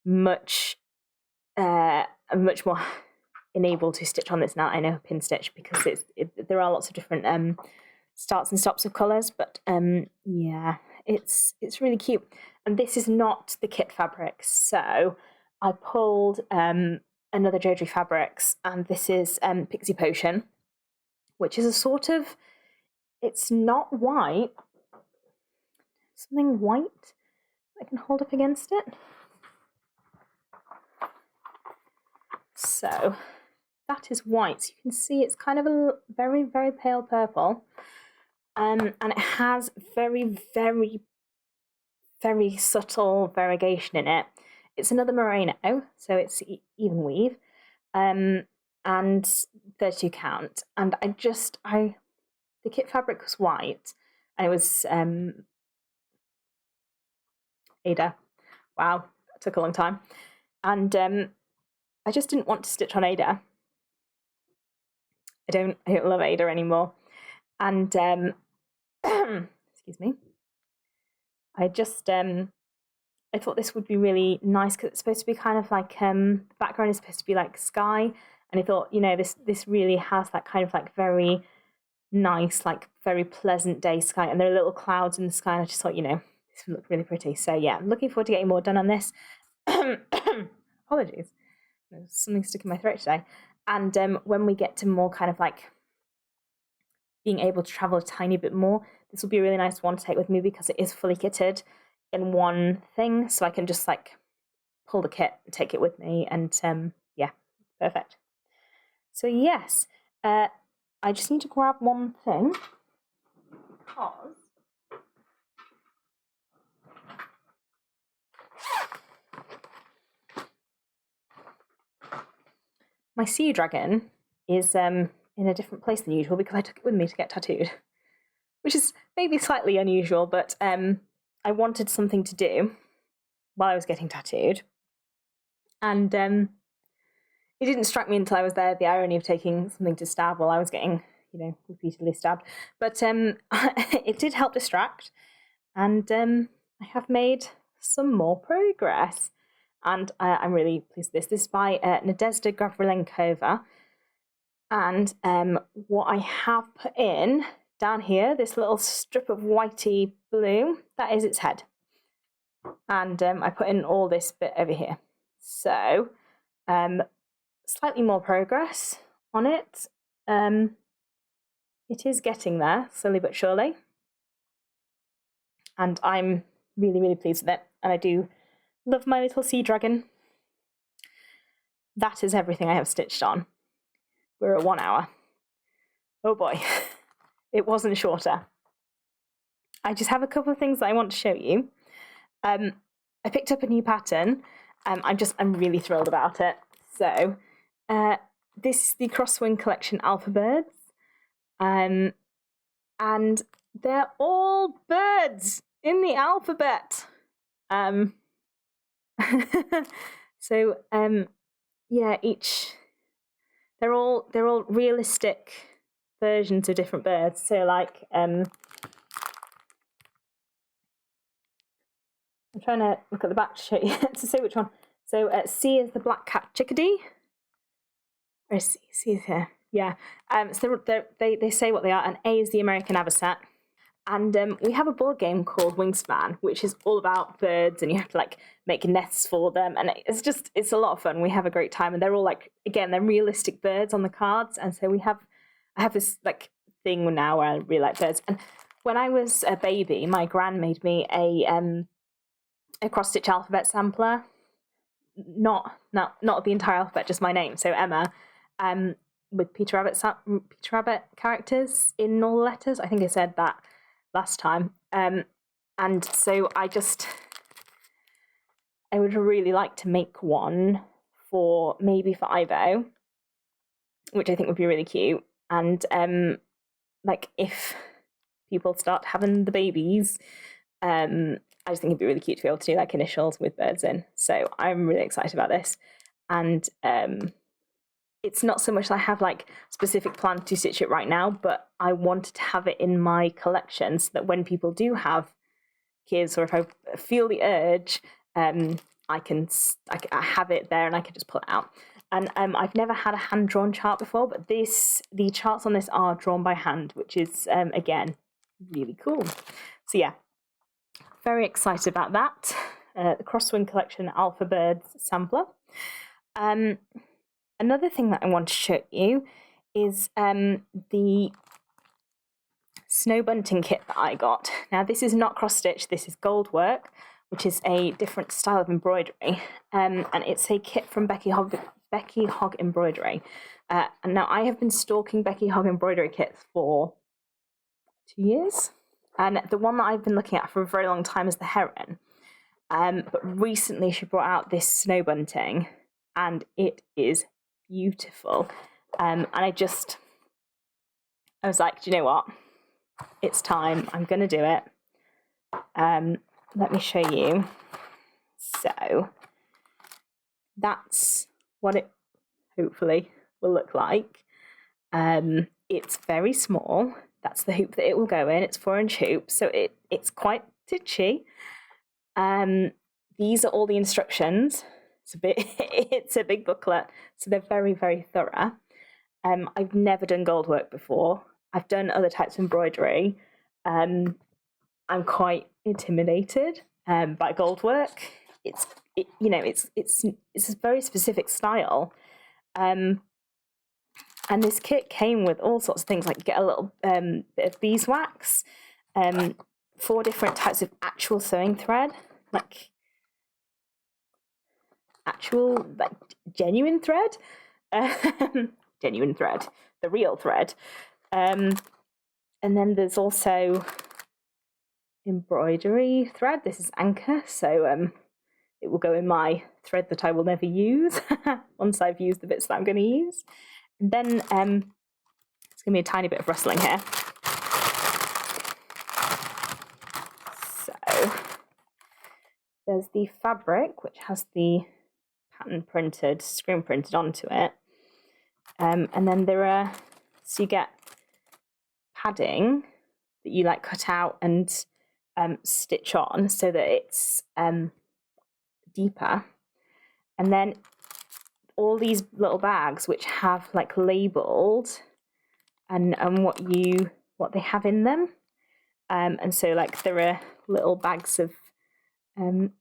S1: much more enabled to stitch on this now I know pin stitch, because there are lots of different starts and stops of colours, but yeah, it's really cute. And this is not the kit fabric, so I pulled another Embroidery Fabrics, and this is Pixie Potion, which is a sort of, it's not white, something white I can hold up against it. So that is white. So you can see it's kind of a very, very pale purple. And it has very, very, very subtle variegation in it. It's another merino, so it's even weave, and 32 count. And the kit fabric was white, and it was Ada. Wow, that took a long time. And I just didn't want to stitch on Ada. I don't love Ada anymore. And excuse me. I just I thought this would be really nice, because it's supposed to be kind of like the background is supposed to be like sky, and I thought, you know, this really has that kind of like very nice, like very pleasant day sky, and there are little clouds in the sky, and I just thought, you know, this would look really pretty. So yeah, I'm looking forward to getting more done on this. Apologies, there's something stuck in my throat today. And when we get to more kind of like being able to travel a tiny bit more, this will be a really nice one to take with me, because it is fully kitted in one thing, so I can just like pull the kit and take it with me, and yeah, perfect. So yes, I just need to grab one thing, because my sea dragon is in a different place than usual because I took it with me to get tattooed, which is maybe slightly unusual, but I wanted something to do while I was getting tattooed, and it didn't strike me until I was there, the irony of taking something to stab while I was getting, repeatedly stabbed. But it did help distract, and I have made some more progress. And I'm really pleased with this. This is by Nadezhda Gavrilenkova. And what I have put in down here, this little strip of whitey blue, that is its head. And I put in all this bit over here. So slightly more progress on it. It is getting there, slowly but surely. And I'm really, really pleased with it. And I do love my little sea dragon. That is everything I have stitched on. We're at 1 hour. Oh boy, it wasn't shorter. I just have a couple of things that I want to show you. I picked up a new pattern. I'm really thrilled about it. So this is the Crosswing Collection Alphabirds. And they're all birds in the alphabet. So yeah, they're all realistic versions of different birds. So like I'm trying to look at the back to show you to say which one. So C is the black cap chickadee. Or C is here. Yeah. So they say what they are, and A is the American avocet. And we have a board game called Wingspan, which is all about birds, and you have to like make nests for them, and it's a lot of fun. We have a great time, and they're all like, again, they're realistic birds on the cards, and so I have this like thing now where I really like birds. And when I was a baby, my gran made me a cross stitch alphabet sampler, not the entire alphabet, just my name, so Emma, with Peter Rabbit characters in all the letters. I think I said that last time. And so I would really like to make one for Ivo, which I think would be really cute. And like if people start having the babies, I just think it'd be really cute to be able to do like initials with birds in. So I'm really excited about this. And it's not so much that I have like specific plans to stitch it right now, but I wanted to have it in my collection so that when people do have kids, or if I feel the urge, I have it there and I can just pull it out. And I've never had a hand-drawn chart before, but the charts on this are drawn by hand, which is, again, really cool. So yeah, very excited about that. The Crosswing Collection Alphabirds sampler. Another thing that I want to show you is the Snow Bunting kit that I got. Now, this is not cross-stitch, this is gold work, which is a different style of embroidery. And it's a kit from Becky Hogg Embroidery. And now I have been stalking Becky Hogg embroidery kits for 2 years. And the one that I've been looking at for a very long time is the Heron. But recently she brought out this Snow Bunting, and it is beautiful. And I was like, do you know what? It's time. I'm going to do it. Let me show you. So that's what it hopefully will look like. It's very small. That's the hoop that it will go in. It's 4-inch hoop, so it's quite titchy. These are all the instructions. It's a big booklet, so they're very, very thorough. I've never done gold work before. I've done other types of embroidery. I'm quite intimidated by gold work. It's a very specific style. And this kit came with all sorts of things, like you get a little bit of beeswax, 4 different types of actual sewing thread, like actual, like, genuine thread. Genuine thread, the real thread. And then there's also embroidery thread. This is Anchor, so it will go in my thread that I will never use once I've used the bits that I'm going to use. And then it's going to be a tiny bit of rustling here. So there's the fabric, which has the pattern printed, screen printed onto it. And then there are, so you get padding that you like cut out and stitch on so that it's deeper. And then all these little bags which have like labeled and what they have in them. And so like there are little bags of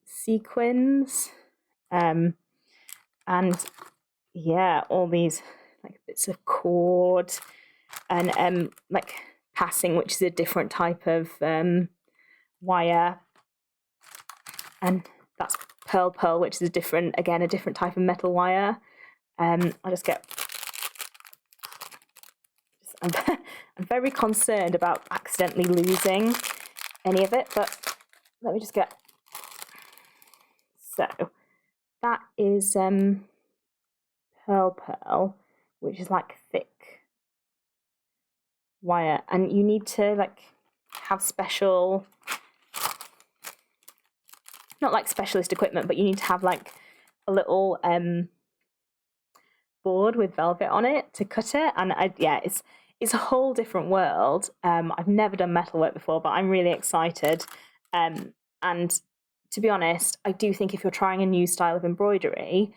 S1: sequins and yeah, all these like bits of cord and like passing, which is a different type of wire, and that's pearl, which is a different type of metal wire. I'll just get. I'm very concerned about accidentally losing any of it, but let me just get. So that is pearl, which is like thick wire, and you need to like have special, not like specialist equipment, but you need to have like a little board with velvet on it to cut it. And it's a whole different world. I've never done metalwork before, but I'm really excited. And to be honest, I do think if you're trying a new style of embroidery,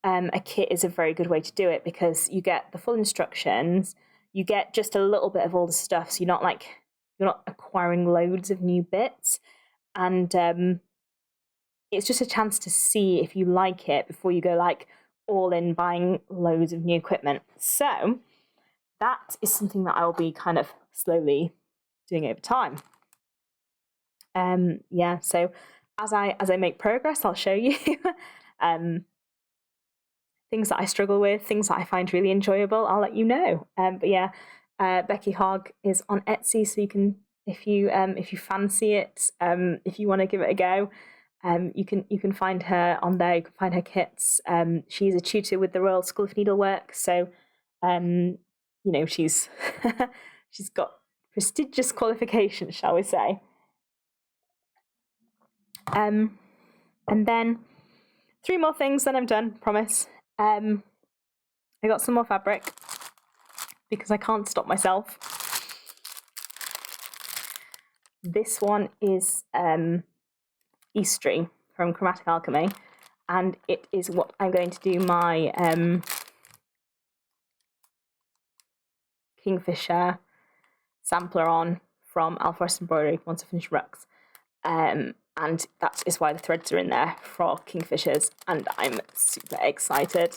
S1: a kit is a very good way to do it, because you get the full instructions, you get just a little bit of all the stuff, so you're not acquiring loads of new bits, and it's just a chance to see if you like it before you go like all in buying loads of new equipment. So that is something that I'll be kind of slowly doing over time. So as I make progress, I'll show you things that I struggle with, things that I find really enjoyable, I'll let you know. Becky Hogg is on Etsy, so you can, if you fancy it, if you want to give it a go, you can find her on there. You can find her kits. She's a tutor with the Royal School of Needlework, so she's she's got prestigious qualifications, shall we say. And then 3 more things, then I'm done, promise. I got some more fabric because I can't stop myself. This one is Eastery from Chromatic Alchemy, and it is what I'm going to do my Kingfisher sampler on from Alphabirds Embroidery once I finish Rooks. And that is why the threads are in there for Kingfishers, and I'm super excited.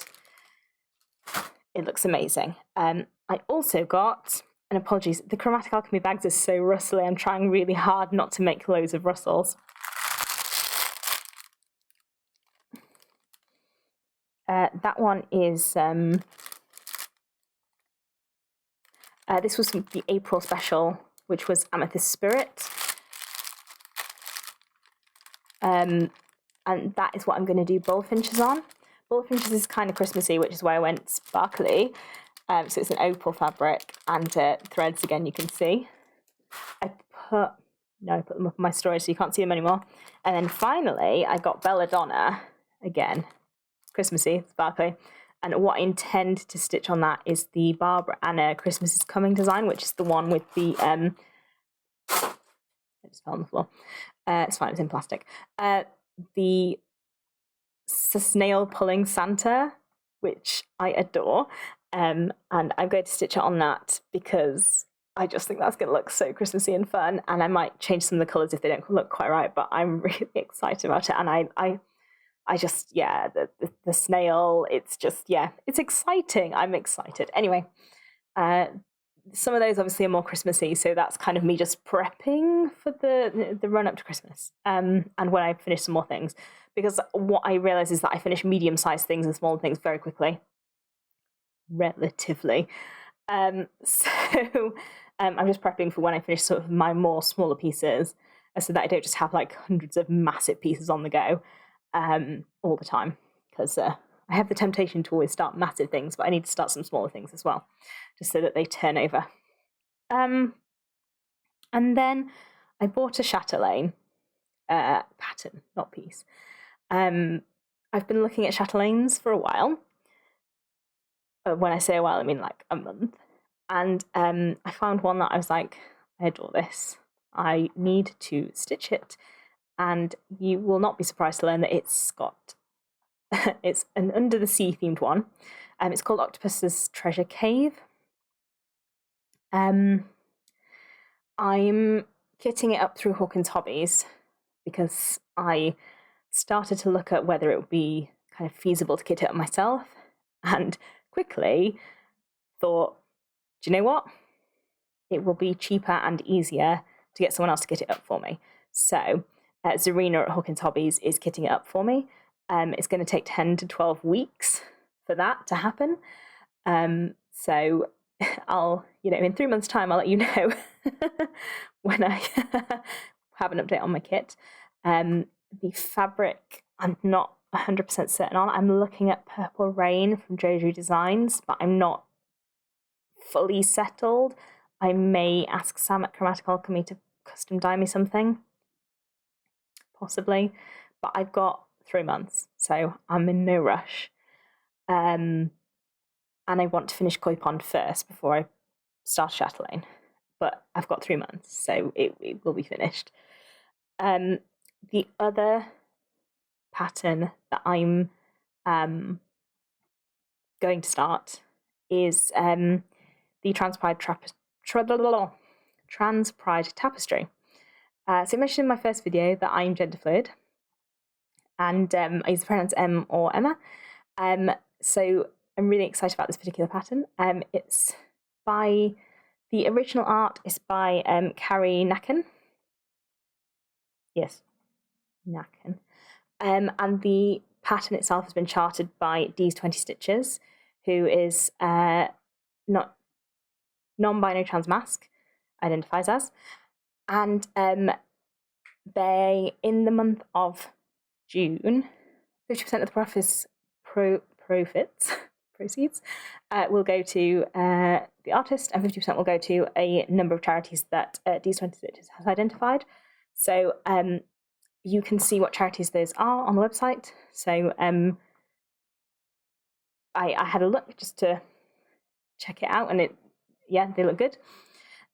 S1: It looks amazing. I also got, and apologies, the Chromatic Alchemy bags are so rustly, I'm trying really hard not to make loads of rustles. That one is, this was the April special, which was Amethyst Spirit. And that is what I'm going to do Bullfinches on. Bullfinches is kind of Christmassy, which is why I went sparkly. So it's an opal fabric, and threads again, you can see. I put them up on my storage, so you can't see them anymore. And then finally, I got Belladonna, again, Christmassy, sparkly. And what I intend to stitch on that is the Barbara Anna Christmas is Coming design, which is the one with the, it just fell on the floor. It's fine, it's in plastic. The snail pulling Santa, which I adore. And I'm going to stitch it on that because I just think that's going to look so Christmassy and fun. And I might change some of the colours if they don't look quite right, but I'm really excited about it. And I just, the snail, it's just, it's exciting. I'm excited. Anyway, some of those obviously are more Christmassy, so that's kind of me just prepping for the run up to Christmas. And when I finish some more things, because what I realize is that I finish medium-sized things and smaller things very quickly, relatively. So I'm just prepping for when I finish sort of my more smaller pieces, so that I don't just have like hundreds of massive pieces on the go all the time, because I have the temptation to always start massive things, but I need to start some smaller things as well, just so that they turn over. And then I bought a chatelaine pattern, not piece. I've been looking at chatelaines for a while. When I say a while, I mean like a month. And I found one that I was like, I adore this. I need to stitch it. And you will not be surprised to learn that it's got it's an under the sea themed one. It's called Octopus's Treasure Cave. I'm kitting it up through Hawkins Hobbies because I started to look at whether it would be kind of feasible to kit it up myself, and quickly thought, do you know what? It will be cheaper and easier to get someone else to kit it up for me. So Zarina at Hawkins Hobbies is kitting it up for me. It's going to take 10 to 12 weeks for that to happen. So I'll, in 3 months' time, I'll let you know when I have an update on my kit. The fabric, I'm not 100% certain on. I'm looking at Purple Rain from Dreaming Designs, but I'm not fully settled. I may ask Sam at Chromatic Alchemy to custom dye me something, possibly, but I've got 3 months, so I'm in no rush. And I want to finish Koi Pond first before I start chatelaine, but I've got 3 months, so it will be finished. The other pattern that I'm going to start is the Trans Pride Tapestry. So I mentioned in my first video that I'm gender fluid, and I use the pronouns M or Emma. So I'm really excited about this particular pattern. It's by, the original art is by Carrie Nacken. Yes, Nacken. And the pattern itself has been charted by D's 20 Stitches, who is not non-binary trans masc, identifies as. And they, in the month of June, 50% of the proceeds will go to the artist, and 50% will go to a number of charities that D's 20 Stitches has identified. So you can see what charities those are on the website. So I had a look just to check it out, and they look good.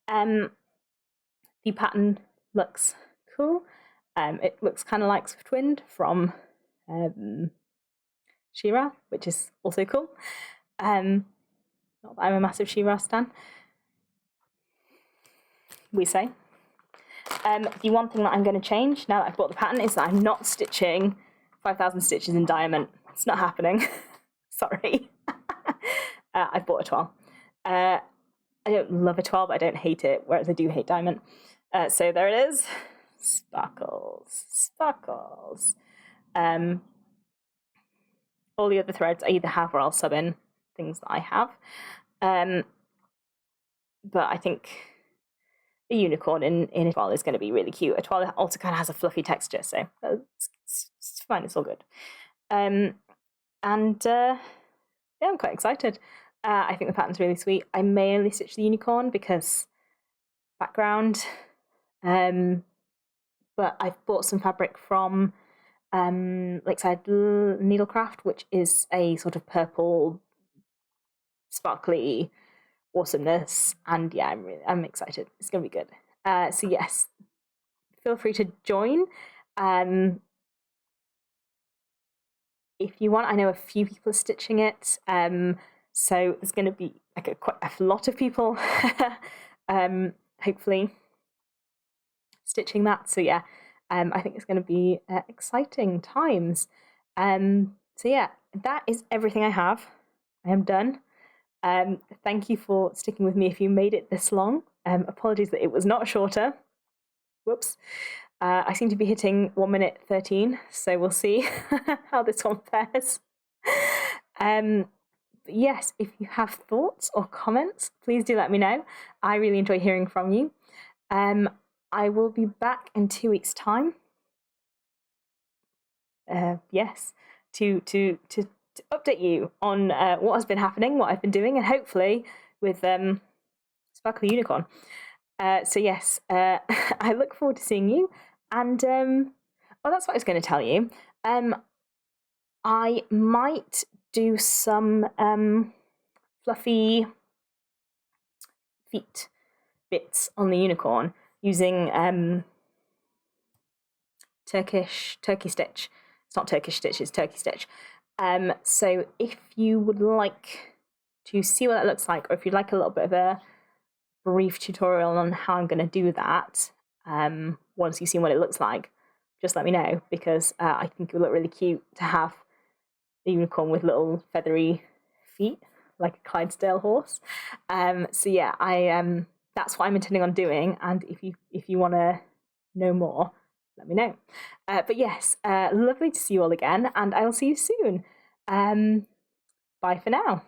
S1: The pattern looks cool. It looks kind of like Swiftwind from She-Ra, which is also cool. Not that I'm a massive She-Ra stan, we say. The one thing that I'm going to change now that I've bought the pattern is that I'm not stitching 5,000 stitches in diamond. It's not happening. Sorry. I've bought a toile. I don't love a toile, but I don't hate it, whereas I do hate diamond. So there it is. Sparkles. All the other threads I either have or I'll sub in things that I have. But I think a unicorn in a toile is going to be really cute. A toile also kind of has a fluffy texture, so it's fine, it's all good. I'm quite excited. I think the pattern's really sweet. I may only stitch the unicorn because background, but I've bought some fabric from Lakeside Needlecraft, which is a sort of purple, sparkly awesomeness, and yeah, I'm excited. It's gonna be good. So yes, feel free to join. If you want, I know a few people are stitching it. So there's going to be like quite a lot of people, hopefully, stitching that. So yeah, I think it's going to be exciting times. So yeah, that is everything I have. I am done. Thank you for sticking with me if you made it this long. Apologies that it was not shorter. Whoops. I seem to be hitting 1 minute 13, so we'll see how this one fares. But yes, if you have thoughts or comments, please do let me know. I really enjoy hearing from you. I will be back in 2 weeks' time. Yes, to update you on what has been happening, what I've been doing, and hopefully with Sparkly Unicorn. So yes, I look forward to seeing you. And that's what I was going to tell you. I might do some fluffy feet bits on the unicorn using turkey stitch. It's not Turkish stitch, it's turkey stitch. So if you would like to see what that looks like, or if you'd like a little bit of a brief tutorial on how I'm going to do that, once you've seen what it looks like, just let me know, because I think it would look really cute to have the unicorn with little feathery feet, like a Clydesdale horse. So yeah, that's what I'm intending on doing, and if you want to know more, let me know. But yes, lovely to see you all again, and I'll see you soon. Bye for now.